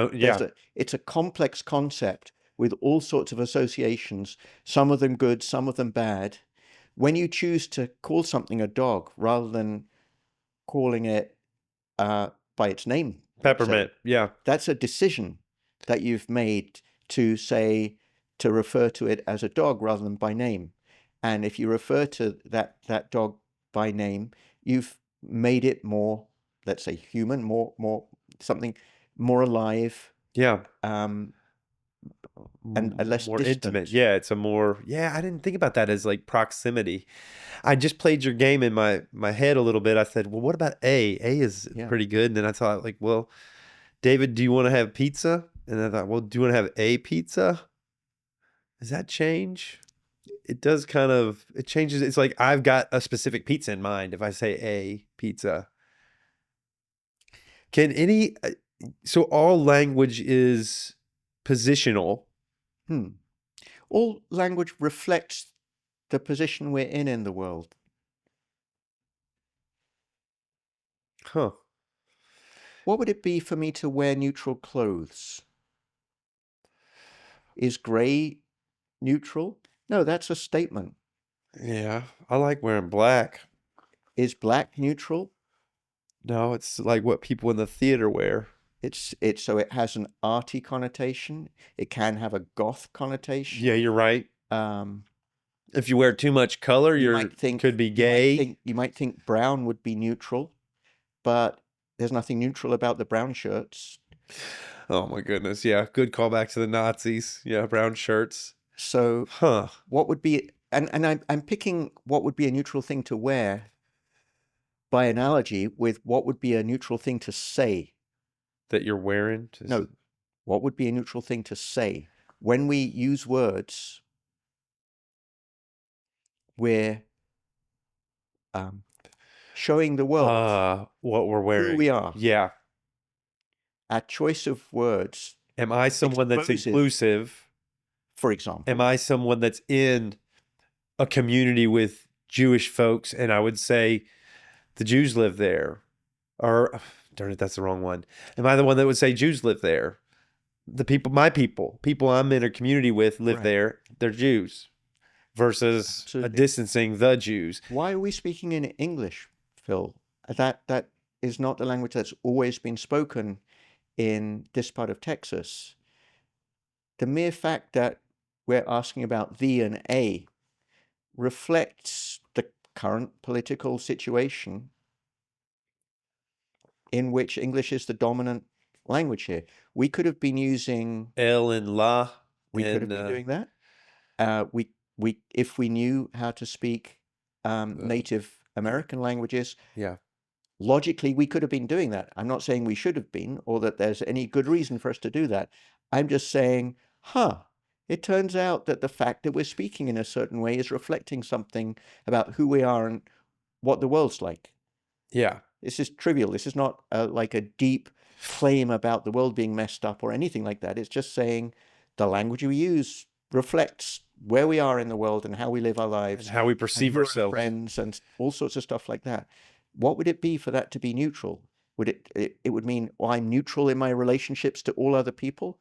It's a complex concept with all sorts of associations, some of them good, some of them bad. When you choose to call something a dog rather than calling it by its name, Peppermint. Yeah. That's a decision that you've made to say, to refer to it as a dog rather than by name. And if you refer to that dog by name, you've made it more, let's say, human, more something more alive, Yeah. and less More intimate. distant. Yeah, it's a more, yeah, I didn't think about that as like proximity. I just played your game in my head a little bit. I said, well, what about A? A is Yeah. pretty good. And then I thought, like, well, David, do you want to have pizza? And I thought, well, do you want to have a pizza? Does that change? It does kind of, it changes. It's like I've got a specific pizza in mind if I say a pizza. Can any, so all language is positional. Hmm. All language reflects the position we're in the world. Huh. What would it be for me to wear neutral clothes? Is gray neutral? No, that's a statement. Yeah. I like wearing black. Is black neutral? No, it's like what people in the theater wear. It's so it has an arty connotation. It can have a goth connotation. Yeah, you're right. Um, If you wear too much color, you you're might think could be gay. you might think brown would be neutral, but there's nothing neutral about the brown shirts. Oh my goodness. Yeah, good callback to the Nazis. Yeah, brown shirts. So Huh. what would be, and I'm picking what would be a neutral thing to wear by analogy with what would be a neutral thing to say. That you're wearing. No, what would be a neutral thing to say? When we use words, we're showing the world What we're who wearing. we are. Yeah. Our choice of words Am I someone that's exposes, inclusive? for Am example, I someone that's in a community with Jewish folks? And I would say the Jews live there. Or, darn it, that's the wrong one. Am I the one that would say Jews live there? The people, my people I'm in a community with live Right. there. They're Jews versus a Absolutely. distancing the Jews. Why are we speaking in English, Phil? That is not the language that's always been spoken in this part of Texas. The mere fact that we're asking about the and a reflects the current political situation in which English is the dominant language here. We could have been using, El and La. we could have And been doing that. We if we knew how to speak Native American languages, yeah. logically we could have been doing that. I'm not saying we should have been or that there's any good reason for us to do that. I'm just saying, it turns out that the fact that we're speaking in a certain way is reflecting something about who we are and what the world's like. Yeah. This is trivial. This is not like a deep claim about the world being messed up or anything like that. It's just saying the language we use reflects where we are in the world and how we live our lives And how we and perceive who are our ourselves. friends and all sorts of stuff like that. What would it be for that to be neutral? Would it would mean, well, I'm neutral in my relationships to all other people?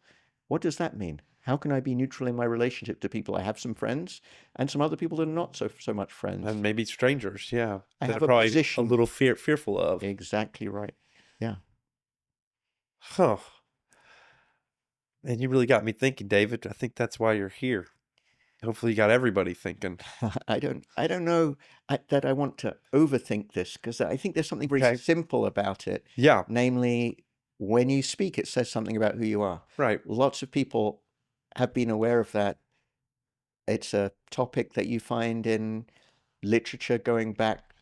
What does that mean? How can I be neutral in my relationship to people? I have some friends and some other people that are not so much friends. And maybe strangers. Yeah. I That have are a probably position. a little fearful of. Exactly right. Yeah. Huh. And you really got me thinking, David. I think that's why you're here. Hopefully you got everybody thinking. I don't know that I want to overthink this because I think there's something very Okay. simple about it. Yeah. Namely, when you speak, it says something about who you are. Right. Lots of people have been aware of that. It's a topic that you find in literature going back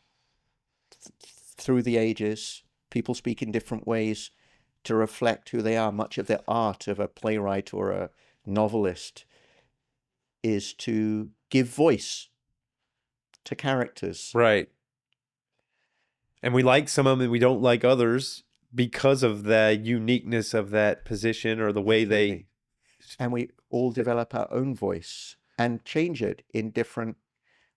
through the ages. People speak in different ways to reflect who they are. Much of the art of a playwright or a novelist is to give voice to characters. Right. And we like some of them and we don't like others because of the uniqueness of that position or the way they. And we all develop our own voice and change it in different,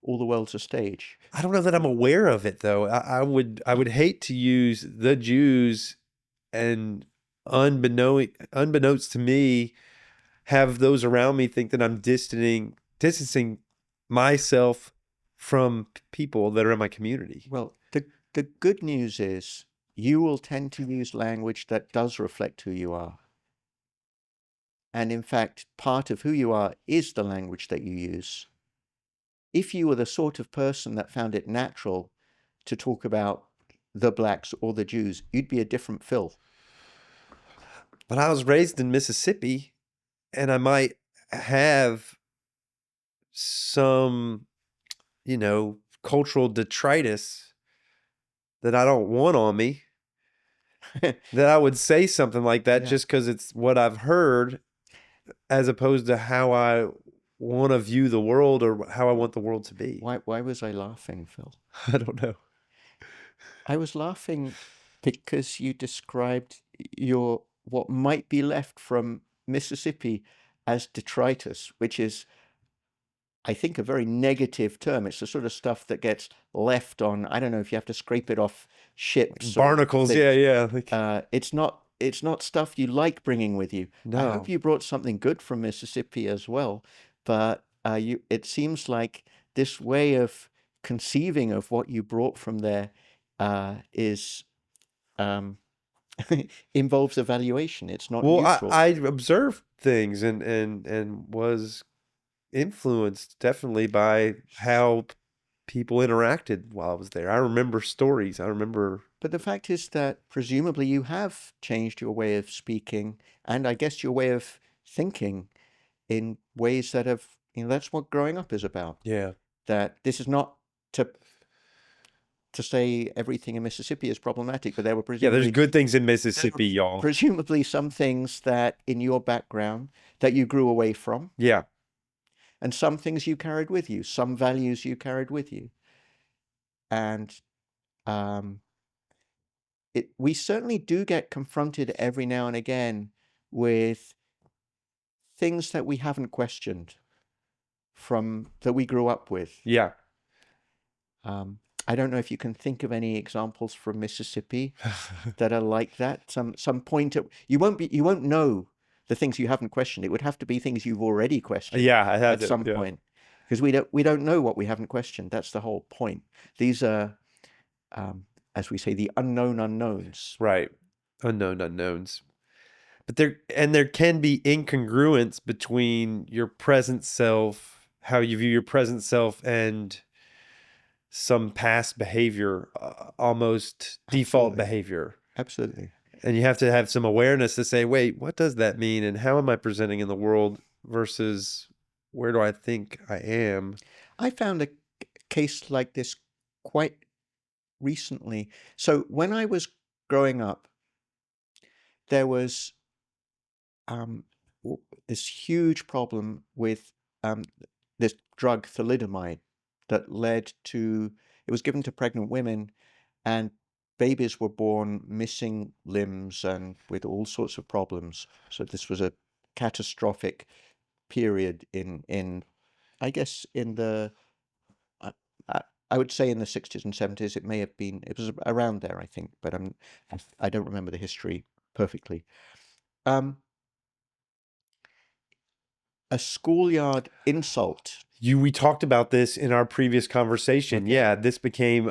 all the world's a stage. I don't know that I'm aware of it though. I would hate to use the Jews and unbeknownst to me, have those around me think that I'm distancing myself from people that are in my community. Well, the good news is you will tend to use language that does reflect who you are. And in fact, part of who you are is the language that you use. If you were the sort of person that found it natural to talk about the blacks or the Jews, you'd be a different Phil. But I was raised in Mississippi, and I might have some, cultural detritus that I don't want on me, that I would say something like that Yeah. just because it's what I've heard, as opposed to how I want to view the world or how I want the world to be. Why was I laughing, Phil? I don't know. I was laughing because you described your what might be left from Mississippi as detritus, which is, I think, a very negative term. It's the sort of stuff that gets left on, I don't know if you have to scrape it off ships or Barnacles, things. yeah. It's not stuff you like bringing with you. I No. hope you brought something good from Mississippi as well, but it seems like this way of conceiving of what you brought from there is involves evaluation. It's not Well, neutral. I observed things and was influenced definitely by how people interacted while I was there. I remember stories. I remember. But the fact is that presumably you have changed your way of speaking and I guess your way of thinking in ways that have, that's what growing up is about. Yeah. That this is not to say everything in Mississippi is problematic, but there were Yeah, there's presumably good things in Mississippi, y'all. presumably some things that in your background that you grew away from, Yeah. and some things you carried with you, some values you carried with you. And we certainly do get confronted every now and again with things that we haven't questioned from that we grew up with. Yeah. I don't know if you can think of any examples from Mississippi that are like that. Some point you won't know the things you haven't questioned. It would have to be things you've already questioned. Yeah, I had at to, some yeah. point, because we don't know what we haven't questioned. That's the whole point. These are, as we say, the unknown unknowns. Right. Unknown unknowns. But there can be incongruence between your present self, how you view your present self, and some past behavior, almost default Absolutely. behavior. Absolutely. And you have to have some awareness to say, wait, what does that mean? And how am I presenting in the world versus where do I think I am? I found a case like this quite recently. So when I was growing up, there was this huge problem with this drug thalidomide that led to, it was given to pregnant women, and babies were born missing limbs and with all sorts of problems. So this was a catastrophic period in I guess in the I would say in the 60s and 70s. It may have been, it was around there, I think, but I don't remember the history perfectly. A schoolyard insult. We talked about this in our previous conversation. Okay. Yeah, this became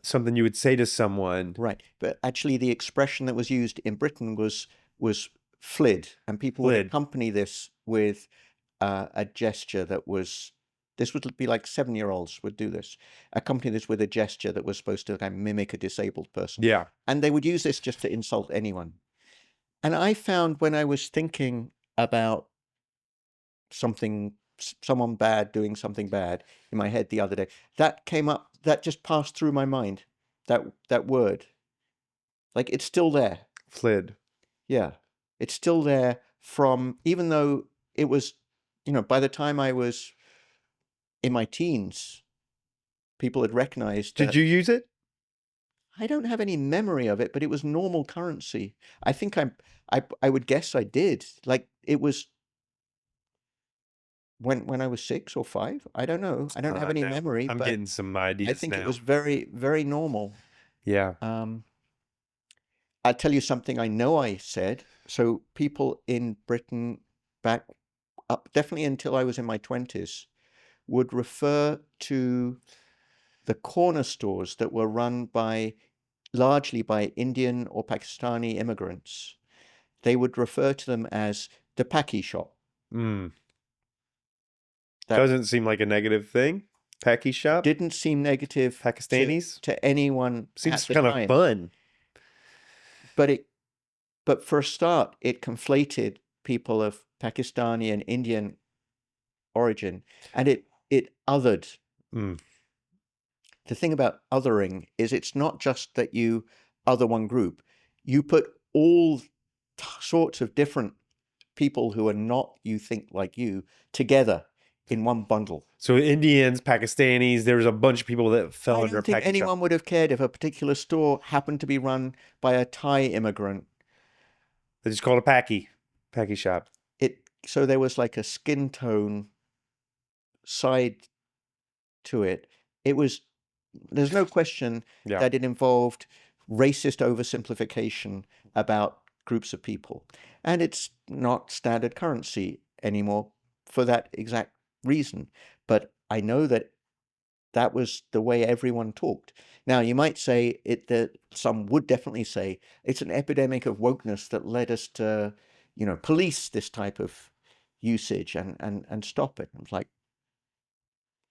something you would say to someone. Right, but actually the expression that was used in Britain was flid, and people would Flid. accompany this with a gesture that was, this would be like 7-year-olds would do this, accompany this with a gesture that was supposed to kind of mimic a disabled person. Yeah. And they would use this just to insult anyone. And I found when I was thinking about someone bad doing something bad in my head the other day, that came up, that just passed through my mind, that word. Like, it's still there. Flid. Yeah, it's still there from, even though it was, by the time I was in my teens, people had recognized that. Did you use it? I don't have any memory of it, but it was normal currency. I think I would guess I did. Like, it was when I was 6 or 5. I don't know. I don't have any No. memory, I'm but getting some ideas I think now. it was very, very normal. Yeah. I'll tell you something I know I said. So people in Britain back up, definitely until I was in my 20s, would refer to the corner stores that were run by largely by Indian or Pakistani immigrants, they would refer to them as the Paki shop. Mm. That Doesn't seem like a negative thing. Paki shop, didn't seem negative Pakistanis. to anyone Seems at the kind of time. fun. But for a start, it conflated people of Pakistani and Indian origin, and it othered. Mm. The thing about othering is it's not just that you other one group, you put all sorts of different people who are not you think like you together in one bundle. So Indians, Pakistanis, there's a bunch of people that fell I under don't think Paki shop. anyone would have cared if a particular store happened to be run by a Thai immigrant. They just called it Paki shop. So there was like a skin tone side to it. There's no question Yeah. that it involved racist oversimplification about groups of people. And it's not standard currency anymore for that exact reason. But I know that that was the way everyone talked. Now, you might say that some would definitely say it's an epidemic of wokeness that led us to, police this type of usage and stop it. It's like,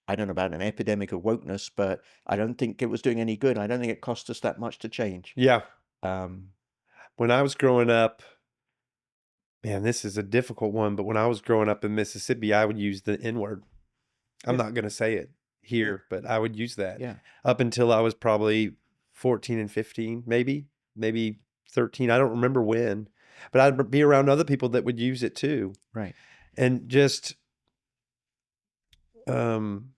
I don't know about an epidemic of wokeness, but I don't think it was doing any good. I don't think it cost us that much to change. Yeah. Um, When I was growing up, man, this is a difficult one, but when I was growing up in Mississippi, I would use the N word. I'm Yeah. not going to say it here, but I would use that Yeah. up until I was probably 14 and 15, maybe 13. I don't remember when, but I'd be around other people that would use it too. Right. And just, um,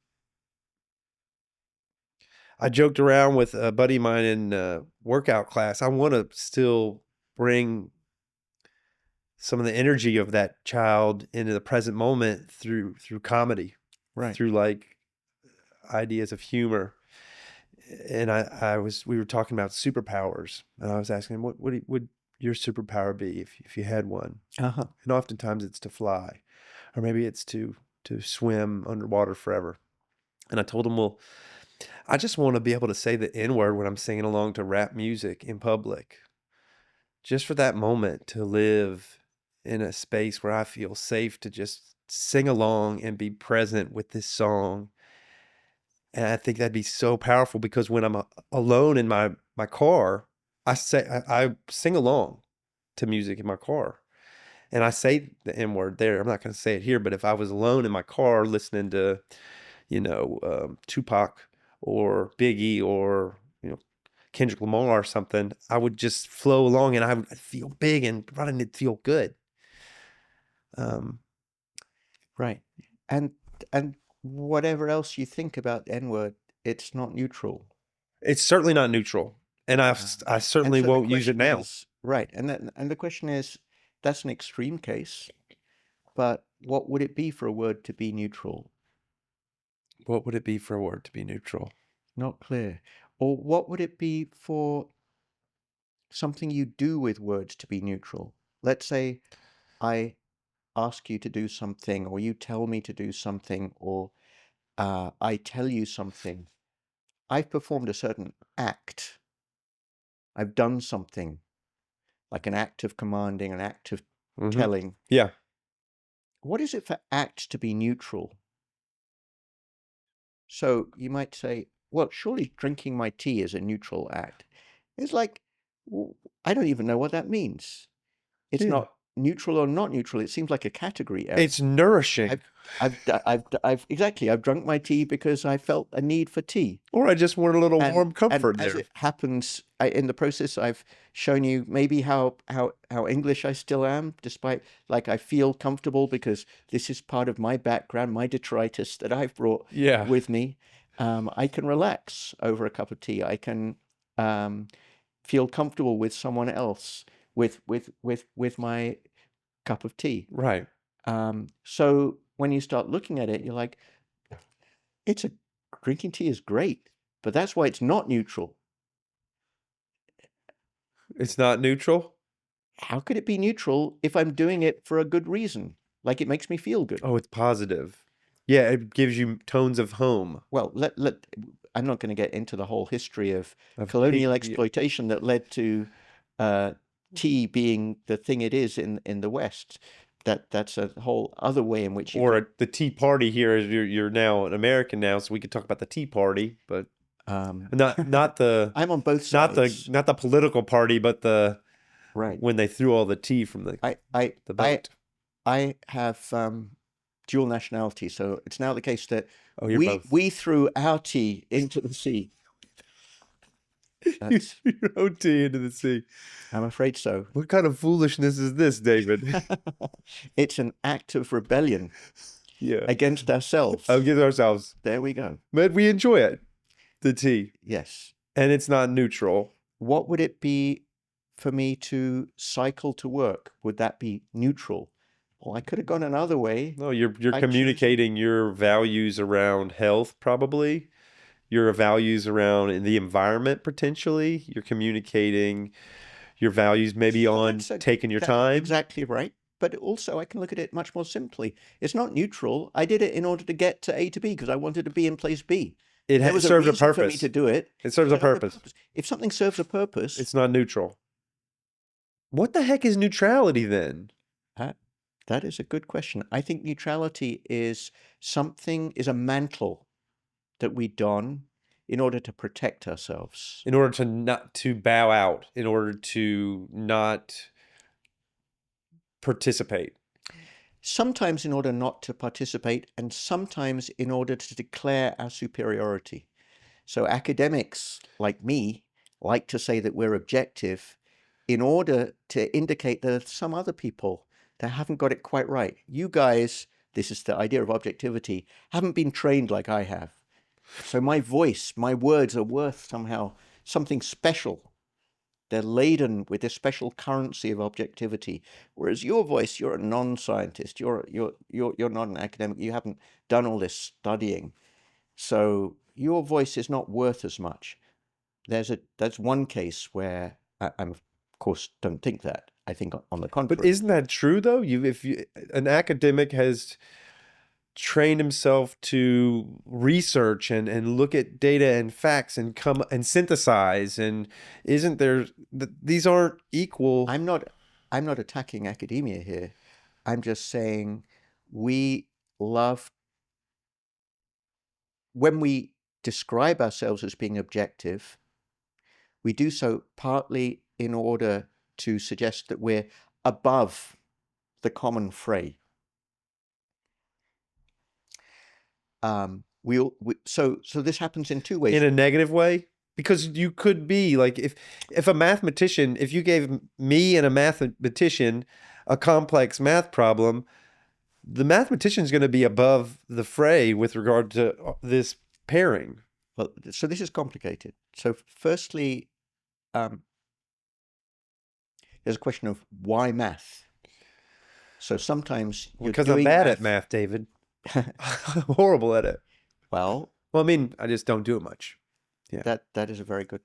I joked around with a buddy of mine in workout class. I want to still bring some of the energy of that child into the present moment through comedy, Right. through like ideas of humor. And we were talking about superpowers, and I was asking him, what would your superpower be if you had one? Uh-huh. And oftentimes it's to fly, or maybe it's to swim underwater forever. And I told him, well, I just want to be able to say the N word when I'm singing along to rap music in public, just for that moment to live in a space where I feel safe to just sing along and be present with this song. And I think that'd be so powerful because when I'm alone in my car, I sing along to music in my car. And I say the N word there. I'm not going to say it here, but if I was alone in my car listening to, Tupac or Biggie or, Kendrick Lamar or something, I would just flow along and I would feel big and running it feel good. Right. And whatever else you think about N-word, it's not neutral. It's certainly not neutral, and I And certainly so the won't use it question now. is, right. And the question is, that's an extreme case, but what would it be for a word to be neutral? What would it be for a word to be neutral? Not clear. Or what would it be for something you do with words to be neutral? Let's say I ask you to do something, or you tell me to do something, or I tell you something. I've performed a certain act. I've done something, like an act of commanding, an act of telling. Yeah. What is it for act to be neutral? So you might say, well, surely drinking my tea is a neutral act. It's like, well, I don't even know what that means. It's Yeah. not neutral or not neutral. It seems like a category error. It's nourishing. I've drunk my tea because I felt a need for tea. Or I just want a little And warm comfort as there. it happens, in the process, I've shown you maybe how English I still am, despite like I feel comfortable because this is part of my background, my detritus that I've brought Yeah. with me. I can relax over a cup of tea. I can feel comfortable with someone else with my cup of tea. Right. So when you start looking at it, you're like, drinking tea is great, but that's why it's not neutral. It's not neutral? How could it be neutral if I'm doing it for a good reason? Like it makes me feel good. Oh, it's positive. Yeah, it gives you tones of home. Well, I'm not going to get into the whole history of Of colonial tea, exploitation that led to tea being the thing it is in the West. That's a whole other way in which you could. or the Tea Party here. You're now an American now, so we could talk about the Tea Party, but not the I'm on both not the sides. not the political party, but the Right. when they threw all the tea from the I the I boat. I have dual nationality, so it's now the case that Oh, you're both. we threw our tea into the sea. You That's, threw your own tea into the sea. I'm afraid so. What kind of foolishness is this, David? It's an act of rebellion Yeah. against ourselves. Against ourselves. There we go. But we enjoy it, the tea. Yes. And it's not neutral. What would it be for me to cycle to work? Would that be neutral? Well, I could have gone another way. No, you're I choose- communicating your values around health, probably. Your values around the environment, potentially. You're communicating your values maybe on taking your That's time. exactly right. But also, I can look at it much more simply. It's not neutral. I did it in order to get to A to B because I wanted to be in place B. There was serves a reason for me purpose. to do it. It serves a purpose. If something serves a purpose, It's not neutral. What the heck is neutrality then? that is a good question. I think neutrality is a mantle that we don in order to protect ourselves. In order to not to bow out, in order to not participate. Sometimes in order not to participate, and sometimes in order to declare our superiority. So academics like me like to say that we're objective in order to indicate that some other people that haven't got it quite right. You guys, this is the idea of objectivity, haven't been trained like I have. So my voice, my words are worth somehow something special. They're laden with this special currency of objectivity. Whereas your voice, you're a non-scientist. You're not an academic. You haven't done all this studying. So your voice is not worth as much. That's one case where I'm of course don't think that. I think on the contrary. But isn't that true though? If an academic has trained himself to research and look at data and facts and come and synthesize, and isn't there these aren't equal? I'm not attacking academia here. I'm just saying we love when we describe ourselves as being objective, we do so partly in order to suggest that we're above the common fray. So this happens in two ways. In a negative way? Because you could be like, if a mathematician, if you gave me and a mathematician a complex math problem, the mathematician is going to be above the fray with regard to this pairing. Well, so this is complicated. So firstly, there's a question of why math. So sometimes because I'm bad at math, David. I'm horrible at it. Well, I mean, I just don't do it much. Yeah. That is a very good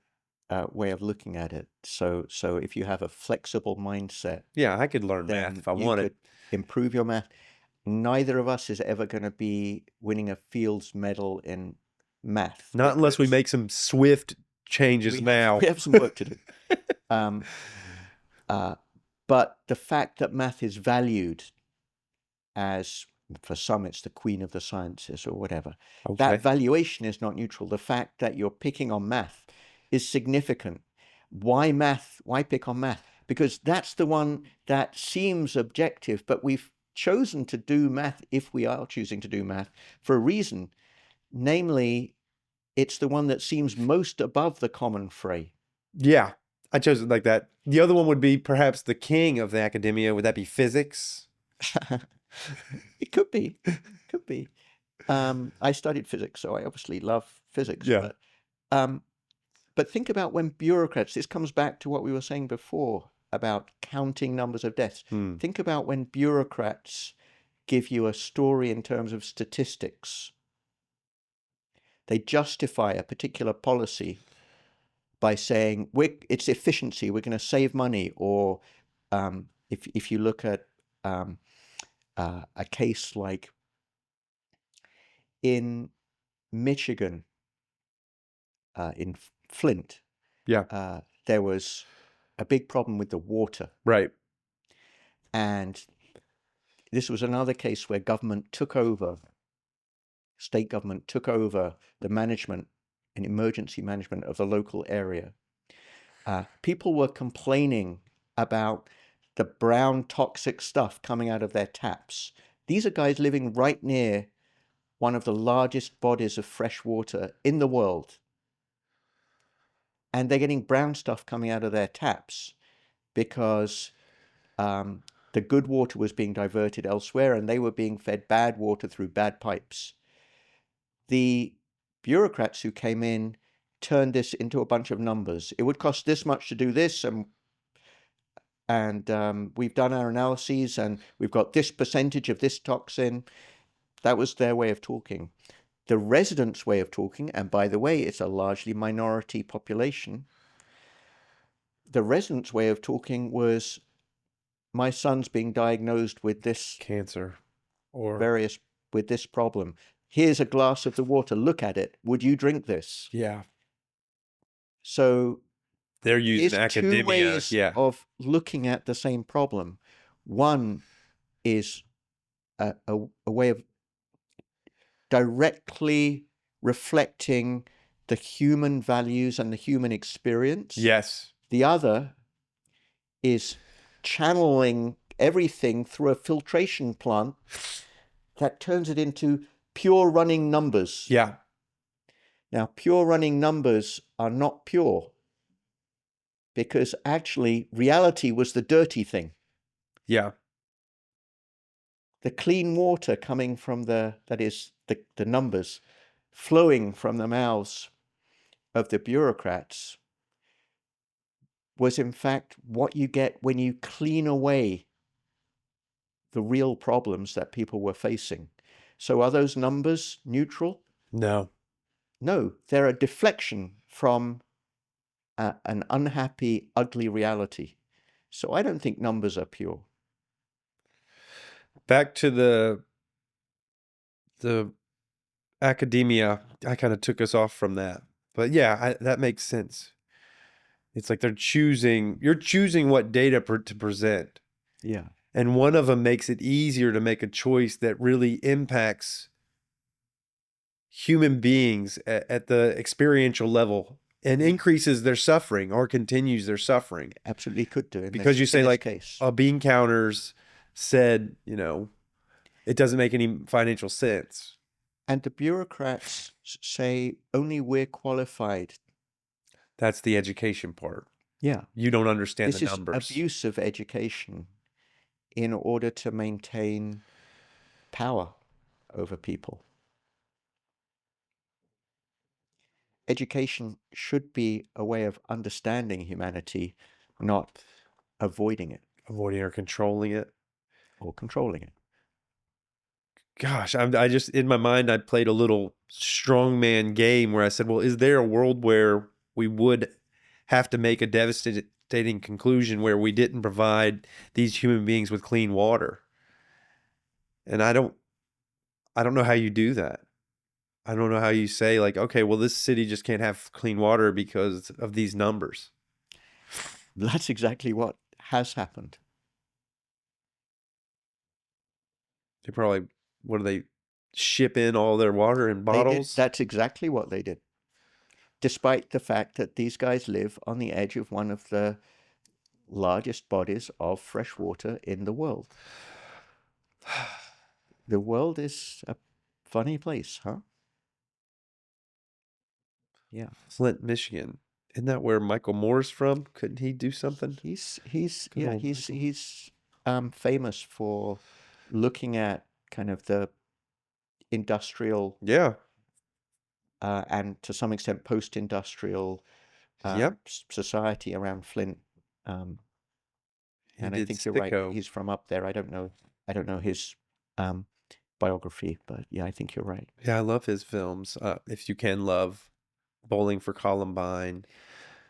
way of looking at it. So if you have a flexible mindset, yeah, I could learn math if I wanted. You could improve your math. Neither of us is ever going to be winning a Fields Medal in math. Not unless we make some swift changes now. We have some work to do. But the fact that math is valued as, for some, it's the queen of the sciences or whatever. Okay. That valuation is not neutral. The fact that you're picking on math is significant. Why math? Why pick on math? Because that's the one that seems objective, but we've chosen to do math, if we are choosing to do math, for a reason. Namely, it's the one that seems most above the common fray. Yeah, I chose it like that. The other one would be perhaps the king of the academia. Would that be physics? It could be. Could be. I studied physics, so I obviously love physics. Yeah. But think about when bureaucrats, this comes back to what we were saying before about counting numbers of deaths. Think about when bureaucrats give you a story in terms of statistics. They justify a particular policy by saying it's efficiency, we're going to save money. Or if you look at a case like in Michigan, in Flint, Yeah. there was a big problem with the water. Right. And this was another case where state government took over the management and emergency management of the local area. People were complaining about the brown toxic stuff coming out of their taps. These are guys living right near one of the largest bodies of fresh water in the world. And they're getting brown stuff coming out of their taps because the good water was being diverted elsewhere and they were being fed bad water through bad pipes. The bureaucrats who came in turned this into a bunch of numbers. It would cost this much to do this, and we've done our analyses and we've got this percentage of this toxin. That was their way of talking. The residents' way of talking, and by the way, it's a largely minority population. The residents' way of talking was, my son's being diagnosed with this Cancer or with this problem. Here's a glass of the water. Look at it. Would you drink this? yeah. So They're using there's two academia. ways Yeah. of looking at the same problem. One is a way of directly reflecting the human values and the human experience. Yes. The other is channeling everything through a filtration plant that turns it into pure running numbers. Yeah. Now, pure running numbers are not pure because actually reality was the dirty thing. Yeah. The clean water coming from the numbers flowing from the mouths of the bureaucrats was in fact what you get when you clean away the real problems that people were facing. So are those numbers neutral? No. No, they're a deflection from an unhappy, ugly reality. So I don't think numbers are pure. Back to the academia, I kind of took us off from that. But yeah, that makes sense. It's like you're choosing what data to present. Yeah. And one of them makes it easier to make a choice that really impacts human beings at the experiential level and increases their suffering or continues their suffering. Absolutely could do. Because you say like bean counters said, it doesn't make any financial sense. And the bureaucrats say only we're qualified. That's the education part. Yeah. You don't understand the numbers. This is abuse of education in order to maintain power over people. Education should be a way of understanding humanity, not avoiding it. Avoiding or controlling it. Or controlling it. Gosh, I just, in my mind, I played a little strongman game where I said, well, is there a world where we would have to make a devastating conclusion where we didn't provide these human beings with clean water? And I don't know how you do that. I don't know how you say like, okay, well, this city just can't have clean water because of these numbers. That's exactly what has happened. They probably, what do they ship in all their water in bottles? That's exactly what they did. Despite the fact that these guys live on the edge of one of the largest bodies of fresh water in the world. The world is a funny place, huh? Yeah. Flint, Michigan. Isn't that where Michael Moore's from? Couldn't he do something? He's famous for looking at kind of the industrial and to some extent post-industrial society around Flint. And I think you're right. He's from up there. I don't know his biography, but yeah, I think you're right. Yeah, I love his films. If You Can Love, Bowling for Columbine,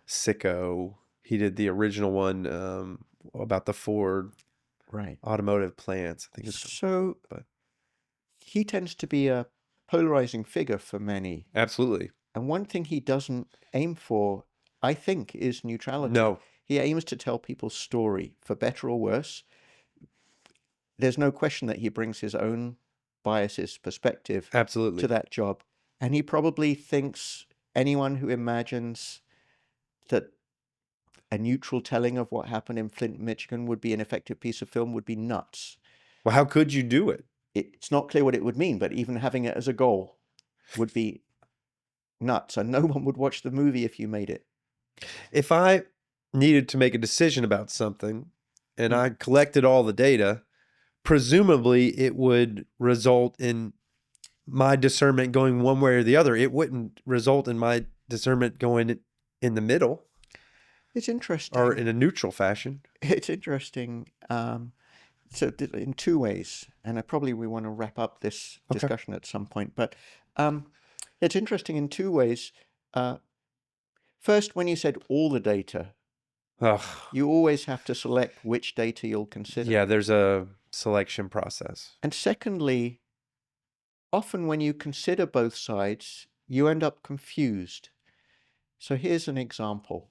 Sicko. He did the original one about the Ford automotive plants. I think it's he tends to be a polarizing figure for many. Absolutely. And one thing he doesn't aim for, I think, is neutrality. No, He aims to tell people's story, for better or worse. There's no question that he brings his own biases, perspective to absolutely. that job. And he probably thinks anyone who imagines that a neutral telling of what happened in Flint, Michigan would be an effective piece of film would be nuts. Well, how could you do it? It's not clear what it would mean, but even having it as a goal would be nuts. And no one would watch the movie if you made it. If I needed to make a decision about something and Mm. I collected all the data, presumably it would result in my discernment going one way or the other. It wouldn't result in my discernment going in the middle It's or interesting. in a neutral fashion. It's interesting. So in two ways, and probably we want to wrap up this Okay. discussion at some point, but it's interesting in two ways. First, when you said all the data, Ugh. you always have to select which data you'll consider. Yeah, there's a selection process. And secondly, often when you consider both sides, you end up confused. So here's an example.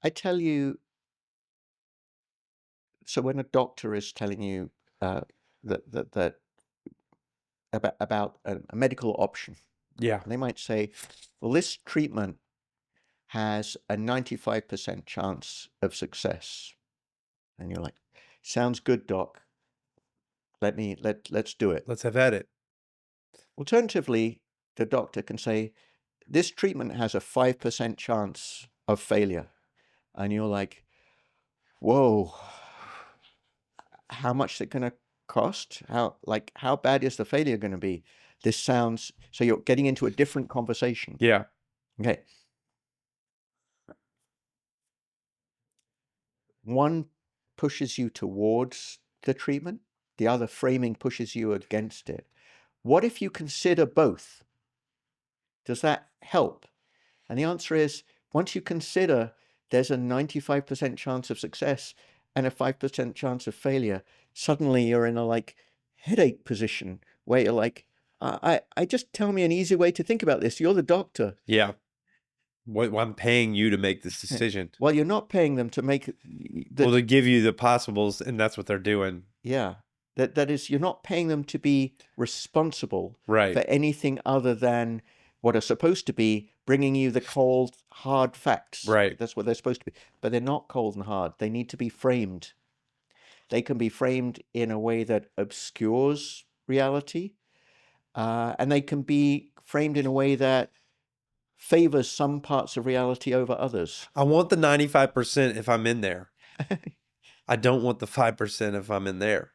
I tell you, so when a doctor is telling you that about a medical option, Yeah. they might say, well, this treatment has a 95% chance of success. And you're like, sounds good, doc. Let's do it. Let's have at it. Alternatively, the doctor can say, this treatment has a 5% chance of failure. And you're like, whoa, how much is it going to cost? How bad is the failure going to be? This sounds, so you're getting into a different conversation. Yeah. Okay. One pushes you towards the treatment, the other framing pushes you against it. What if you consider both? Does that help? And the answer is, once you consider there's a 95% chance of success and a 5% chance of failure, suddenly you're in a headache position where you're like, I just tell me an easy way to think about this. You're the doctor. Yeah. I'm paying you to make this decision. Well, you're not paying them to make Well, to give you the possibles, and that's what they're doing. Yeah. That is, you're not paying them to be responsible Right. for anything other than what are supposed to be bringing you the cold, hard facts. Right. That's what they're supposed to be. But they're not cold and hard. They need to be framed. They can be framed in a way that obscures reality, and they can be framed in a way that favors some parts of reality over others. I want the 95% if I'm in there. I don't want the 5% if I'm in there.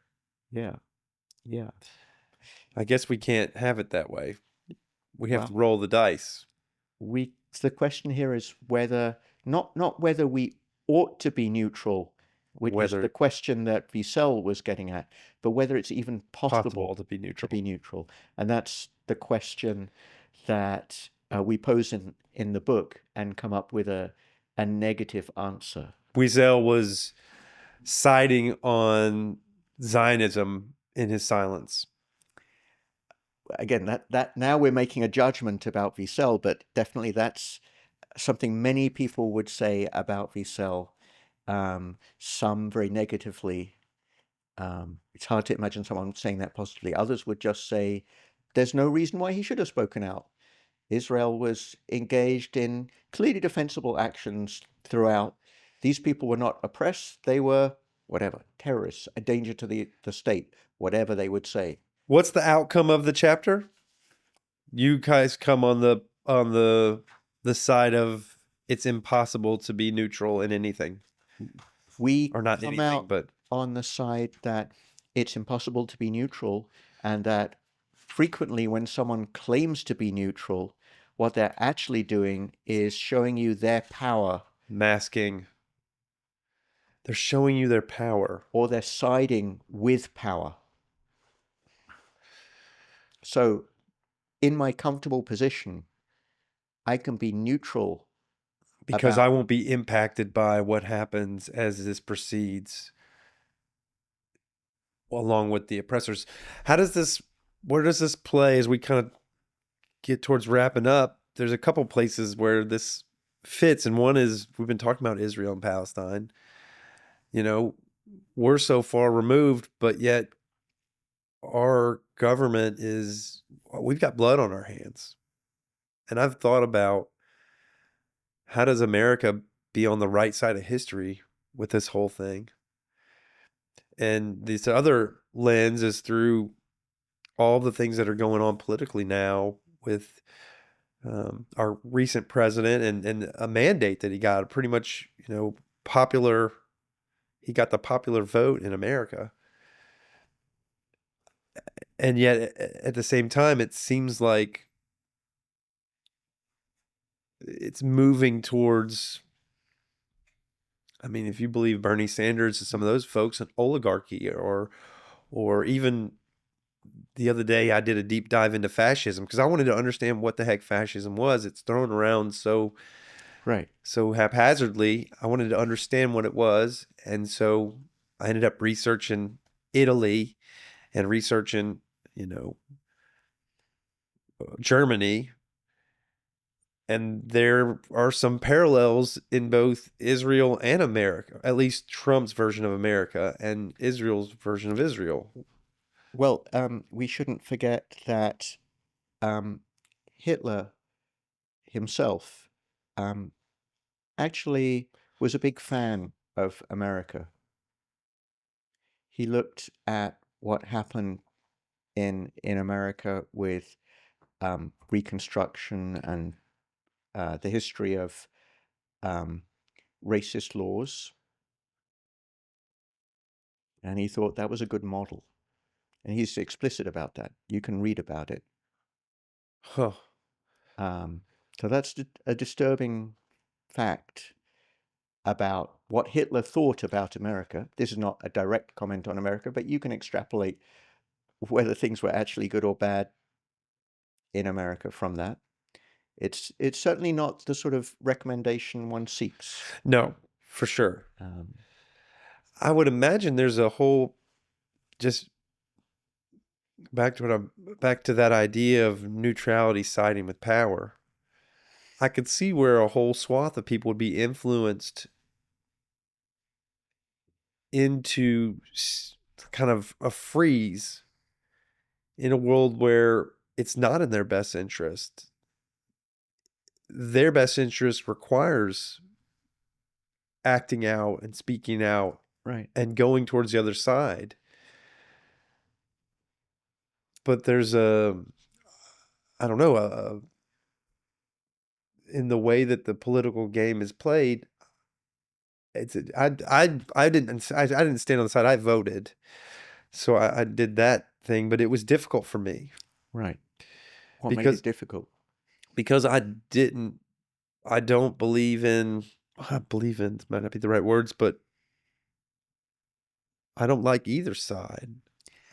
Yeah. Yeah. I guess we can't have it that way. We have to Wow. roll the dice. The question here is whether not whether we ought to be neutral, which is Whether the question that Wiesel was getting at, but whether it's even possible to be to neutral. be neutral. And that's the question that we pose in the book and come up with a negative answer. Wiesel was siding on Zionism in his silence. Again, that now we're making a judgment about Wiesel, but definitely that's something many people would say about Wiesel. Some very negatively. It's hard to imagine someone saying that positively. Others would just say, there's no reason why he should have spoken out. Israel was engaged in clearly defensible actions throughout. These people were not oppressed. They were, whatever, terrorists, a danger to the state, whatever they would say. What's the outcome of the chapter? You guys come on the side of it's impossible to be neutral in anything. We Or not come anything, out but on the side that it's impossible to be neutral, and that frequently when someone claims to be neutral, what they're actually doing is showing you their power, masking. They're showing you their power. or they're siding with power. So in my comfortable position, I can be neutral Because about, I won't be impacted by what happens as this proceeds. along with the oppressors. How does this, where does this play as we kind of get towards wrapping up? There's a couple places where this fits, and one is we've been talking about Israel and Palestine. You know, we're so far removed, but yet our government is, we've got blood on our hands. And I've thought about how does America be on the right side of history with this whole thing? And this other lens is through all the things that are going on politically now with our recent president and a mandate that he got pretty much, popular. He got the popular vote in America. And yet at the same time, it seems like it's moving towards, I mean, if you believe Bernie Sanders and some of those folks, an oligarchy, or even the other day I did a deep dive into fascism because I wanted to understand what the heck fascism was. It's thrown around Right. so haphazardly. I wanted to understand what it was, and so I ended up researching Italy and researching, Germany, and there are some parallels in both Israel and America, at least Trump's version of America and Israel's version of Israel. Well, we shouldn't forget that Hitler himself actually was a big fan of America. He looked at what happened in America with Reconstruction and the history of racist laws, and he thought that was a good model. And he's explicit about that. You can read about it. Huh. So that's a disturbing fact about what Hitler thought about America. This is not a direct comment on America, but you can extrapolate whether things were actually good or bad in America from that. It's certainly not the sort of recommendation one seeks. No, for sure. Um, I would imagine there's a whole, just back to that idea of neutrality siding with power. I could see where a whole swath of people would be influenced into kind of a freeze in a world where it's not in their best interest. Their best interest requires acting out and speaking out right. and going towards the other side. But there's I don't know, in the way that the political game is played, I didn't stand on the side. I voted, so I did that thing, but it was difficult for me Right. What made because it difficult? because I don't believe in, I believe in might not be the right words, but I don't like either side.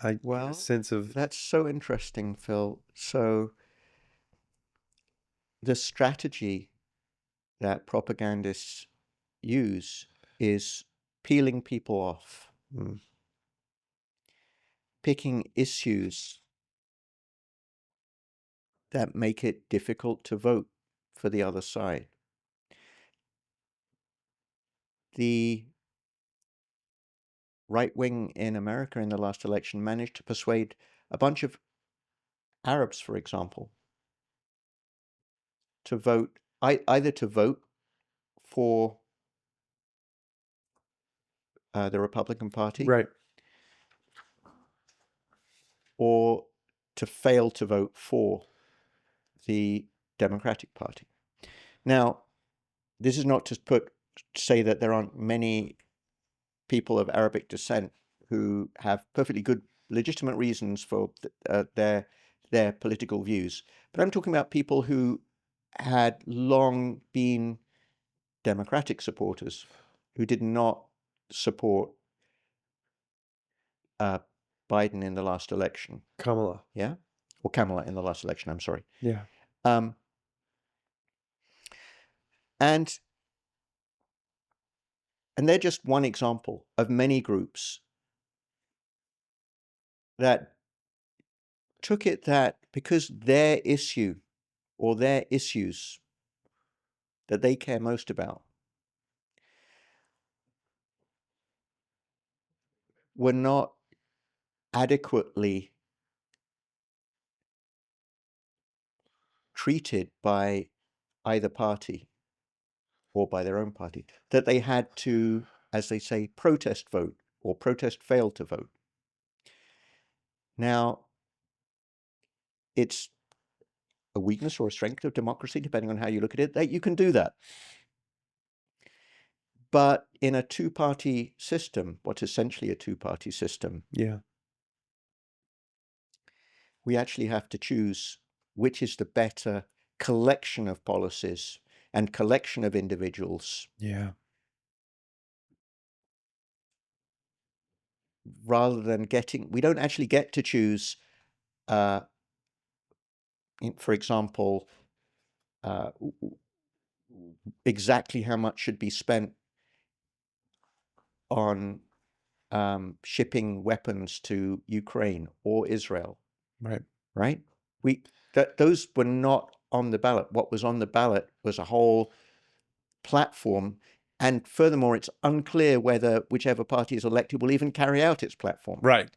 I get a Well, sense of, that's so interesting, Phil. So the strategy that propagandists use is peeling people off, mm, picking issues that make it difficult to vote for the other side. The right wing in America in the last election managed to persuade a bunch of Arabs, for example, to vote either to vote for the Republican Party right. or to fail to vote for the Democratic Party. Now, this is not to say that there aren't many people of Arabic descent who have perfectly good, legitimate reasons for their political views, but I'm talking about people who had long been Democratic supporters who did not support Biden in the last election. Kamala. Yeah, or Kamala in the last election. I'm sorry. Yeah. Um, and they're just one example of many groups that took it that because their issue or their issues that they care most about were not adequately treated by either party or by their own party, that they had to, as they say, protest vote or protest fail to vote. Now, it's a weakness or a strength of democracy, depending on how you look at it, that you can do that. But in a two-party system, what's essentially a two-party system, Yeah. we actually have to choose which is the better collection of policies and collection of individuals, Yeah. rather than we don't actually get to choose, for example, exactly how much should be spent on shipping weapons to Ukraine or Israel, Right. right? Those were not on the ballot. What was on the ballot was a whole platform, and furthermore, it's unclear whether whichever party is elected will even carry out its platform. Right.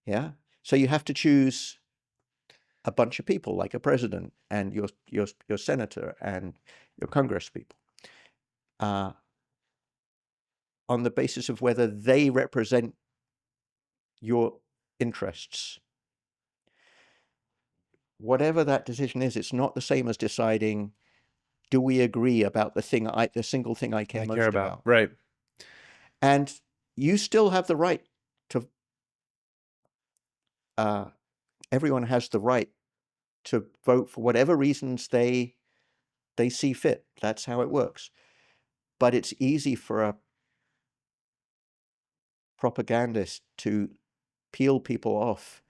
Yeah. So you have to choose a bunch of people, like a president and your senator and your Congress people, on the basis of whether they represent your interests. Whatever that decision is, it's not the same as deciding, do we agree about the single thing I care most about? Right. And you still have the right to, everyone has the right to vote for whatever reasons they see fit. That's how it works. But it's easy for a propagandist to peel people off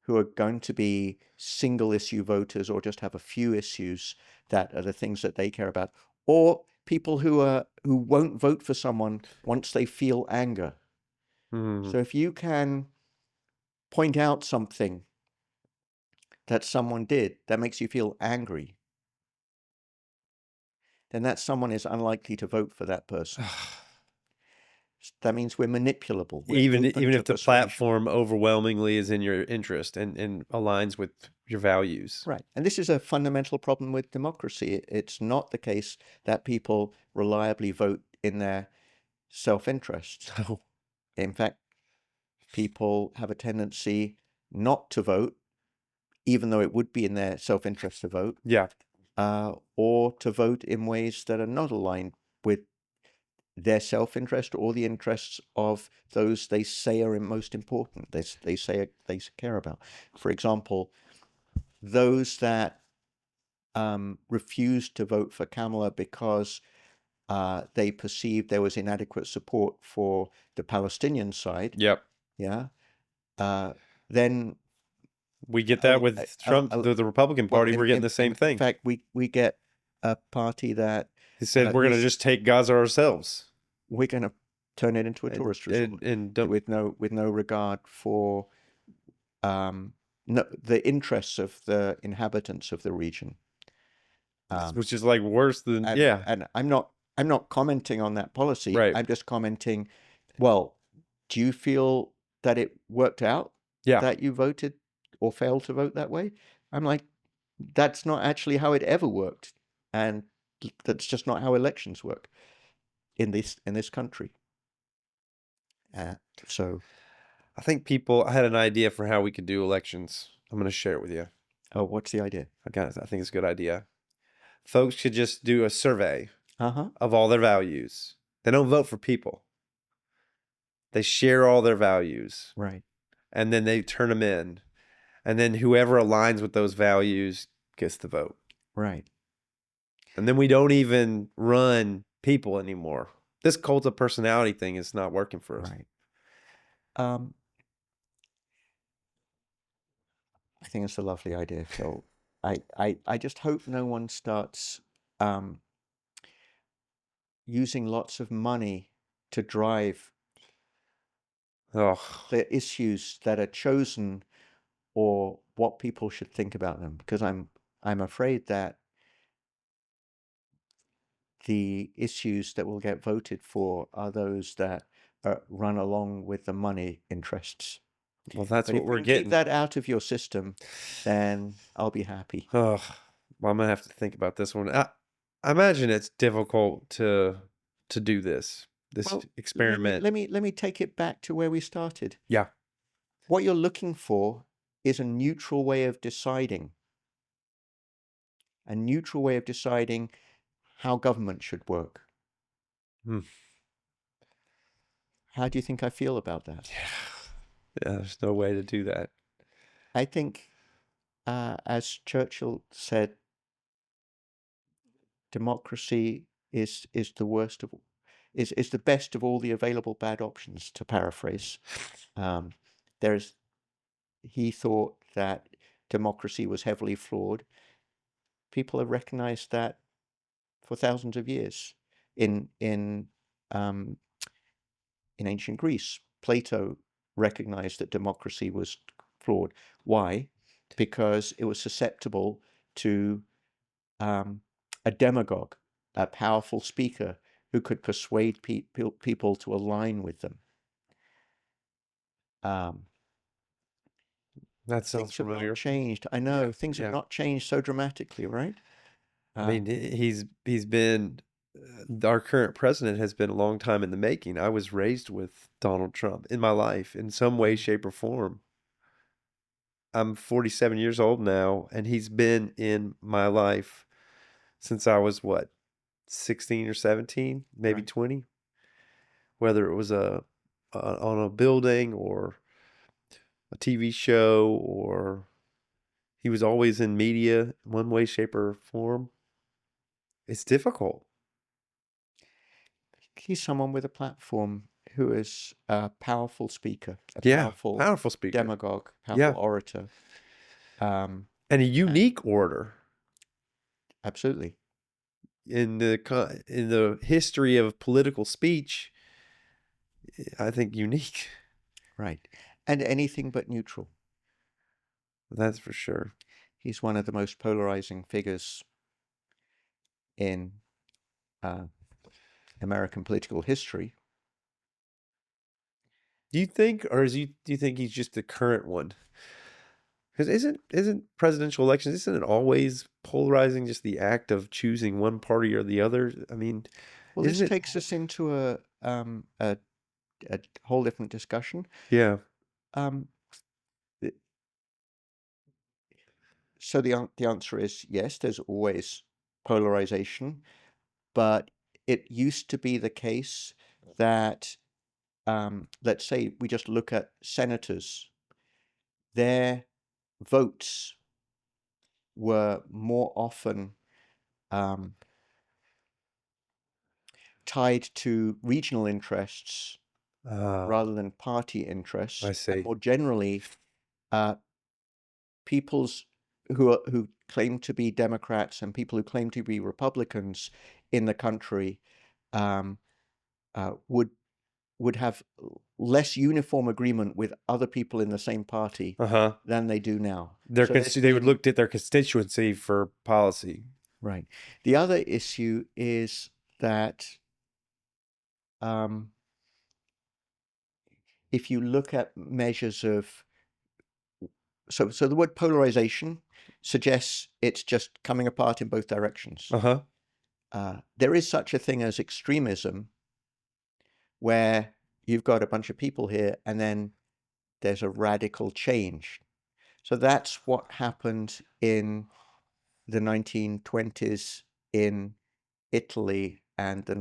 who are going to be single issue voters or just have a few issues that are the things that they care about, or people who won't vote for someone once they feel anger. So if you can point out something that someone did that makes you feel angry, then that someone is unlikely to vote for that person. That means we're manipulable. We're Even open if to the persuasion. platform overwhelmingly is in your interest and aligns with your values. Right. And this is a fundamental problem with democracy. It's not the case that people reliably vote in their self-interest. No. In fact, people have a tendency not to vote, even though it would be in their self-interest to vote, Yeah. or to vote in ways that are not aligned with their self-interest or the interests of those they say are most important, they say they care about. For example, those that refused to vote for Kamala because they perceived there was inadequate support for the Palestinian side. Yep. Yeah. Then we get that with Trump, the Republican Party. We're getting the same thing. In fact, we get a party that he said we're going to just take Gaza ourselves. We're going to turn it into a tourist resort, and with no regard for the interests of the inhabitants of the region. Which is like worse than And I'm not commenting on that policy. Right. I'm just commenting, well, do you feel that it worked out? Yeah. That you voted or failed to vote that way? I'm like, that's not actually how it ever worked. And that's just not how elections work in this country. So I think I had an idea for how we could do elections. I'm going to share it with you. Oh, what's the idea? I think it's a good idea. Folks should just do a survey of all their values. They don't vote for people. They share all their values. Right. And then they turn them in. And then whoever aligns with those values gets the vote. Right. And then we don't even run people anymore. This cult of personality thing is not working for us. Right. I think it's a lovely idea, Phil. I just hope no one starts using lots of money to drive Oh, the issues that are chosen or what people should think about them, because I'm afraid that the issues that will get voted for are those that run along with the money interests. well, that's But what if we we're can keep getting. that out of your system, then I'll be happy. Oh, well, I'm gonna have to think about this one. I imagine it's difficult to do this Well, experiment. let me take it back to where we started. Yeah. What you're looking for is a neutral way of deciding, how government should work. Hmm. How do you think I feel about that? Yeah, there's no way to do that. I think, as Churchill said, democracy is the worst of is the best of all the available bad options, to paraphrase. Um, there's He thought that democracy was heavily flawed. People have recognized that for thousands of years. In in um, in ancient Greece, Plato recognized that democracy was flawed. Why? Because it was susceptible to a demagogue, a powerful speaker who could persuade people to align with them. Um, That sounds Things have not familiar. changed. I Yeah, know things have yeah. not changed so dramatically, right? I Uh, mean, he's been our current president has been a long time in the making. I was raised with Donald Trump in my life in some way, shape, or form. I'm 47 years old now, and he's been in my life since I was what, 16 or 17, maybe right. 20, whether it was on a building or a TV show, or he was always in media in one way, shape, or form. It's difficult. He's someone with a platform who is a powerful speaker, a Yeah, powerful powerful speaker. demagogue, powerful Yeah, orator. Um, and a and unique orator absolutely in the history of political speech. I think unique. right. And anything but neutral. That's for sure. He's one of the most polarizing figures in uh, American political history. Do you think, or do you think he's just the current one? Because isn't presidential elections, isn't it always polarizing, just the act of choosing one party or the other? I mean, Well, this isn't it? takes us into a whole different discussion. Yeah. Um, th- so the answer is yes, there's always polarization, but it used to be the case that, let's say we just look at senators, their votes were more often um, tied to regional interests Ah, rather than party I interests, and see. more generally, uh, people's who claim to be Democrats and people who claim to be Republicans in the country um, would have less uniform agreement with other people in the same party Uh-huh. than they do now. So there's They would been look at their constituency for policy. right. The other issue is that um, if you look at measures of so the word polarization suggests it's just coming apart in both directions. Uh-huh. There is such a thing as extremism, where you've got a bunch of people here and then there's a radical change. So that's what happened in the 1920s in Italy and the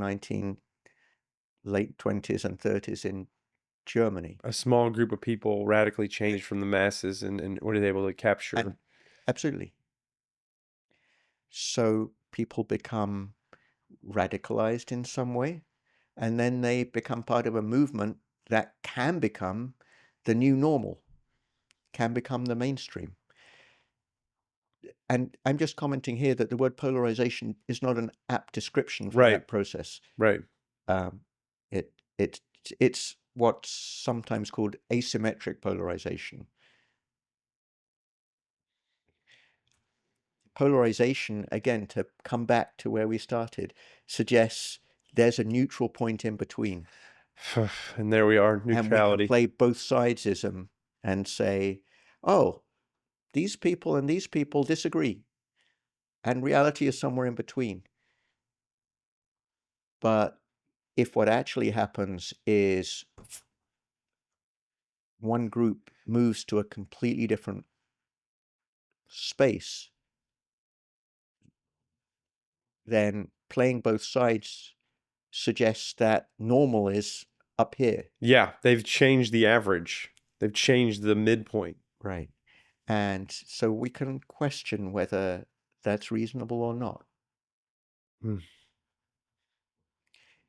late 20s and 30s in Germany. A small group of people radically changed from the masses and were they able to capture? And absolutely. So people become radicalized in some way, and then they become part of a movement that can become the new normal, can become the mainstream. And I'm just commenting here that the word polarization is not an apt description for Right, that process. right. Um, it it's what's sometimes called asymmetric polarization. Polarization, again, to come back to where we started, suggests there's a neutral point in between. And there we are, And we can neutrality. play both sidesism and say, oh, these people and these people disagree. And reality is somewhere in between. But if what actually happens is one group moves to a completely different space, then playing both sides suggests that normal is up here. Yeah, they've changed the average. They've changed the midpoint. Right. And so we can question whether that's reasonable or not.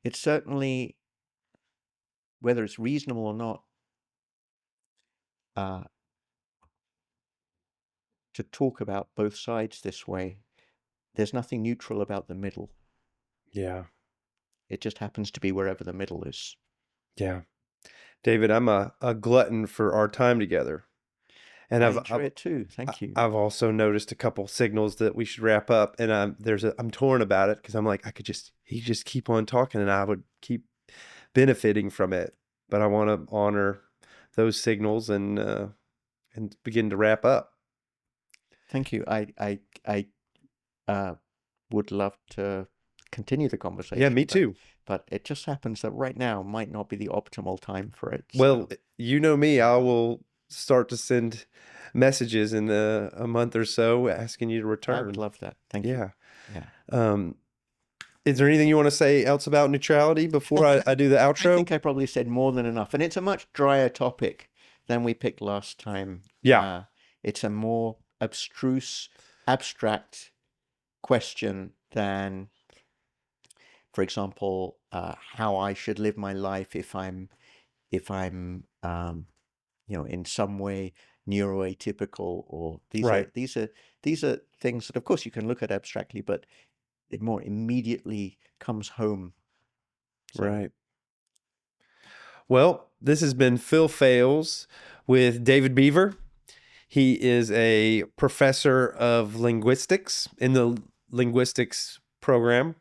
It's certainly, whether it's reasonable or not, to talk about both sides this way, there's nothing neutral about the middle. Yeah. It just happens to be wherever the middle is. Yeah. David, I'm a glutton for our time together. And I enjoy it too. Thank you. I've also noticed a couple signals that we should wrap up, and I'm torn about it because I'm like, he just keep on talking and I would keep benefiting from it. But I want to honor those signals and begin to wrap up. Thank you. I would love to continue the conversation. Yeah, me too. But it just happens that right now might not be the optimal time for it. Well, you know me, I will start to send messages in a month or so asking you to return. I would love that. Thank you. Yeah. Is there anything you want to say else about neutrality before I do the outro? I think I probably said more than enough. And it's a much drier topic than we picked last time. Yeah. It's a more abstruse, abstract question than, for example, how I should live my life if I'm in some way neuroatypical, or these are things that, of course, you can look at abstractly, but it more immediately comes home. So. Right. Well, this has been Phil Phails with David Beaver. He is a professor of linguistics in the linguistics program.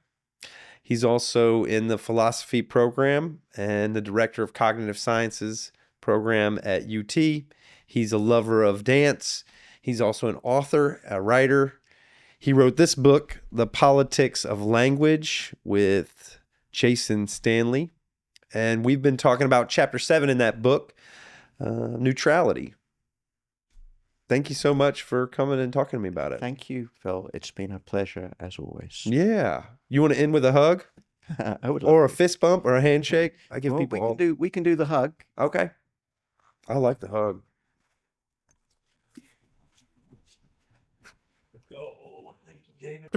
He's also in the philosophy program and the director of cognitive sciences program at UT. He's a lover of dance. He's also an author, a writer. He wrote this book, The Politics of Language, with Jason Stanley. And we've been talking about chapter 7 in that book, neutrality. Thank you so much for coming and talking to me about it. Thank you, Phil. It's been a pleasure, as always. Yeah. You want to end with a hug? I would or a fist bump or a handshake? I give people we can do the hug. Okay. I like the hug. Go. Thank you, David.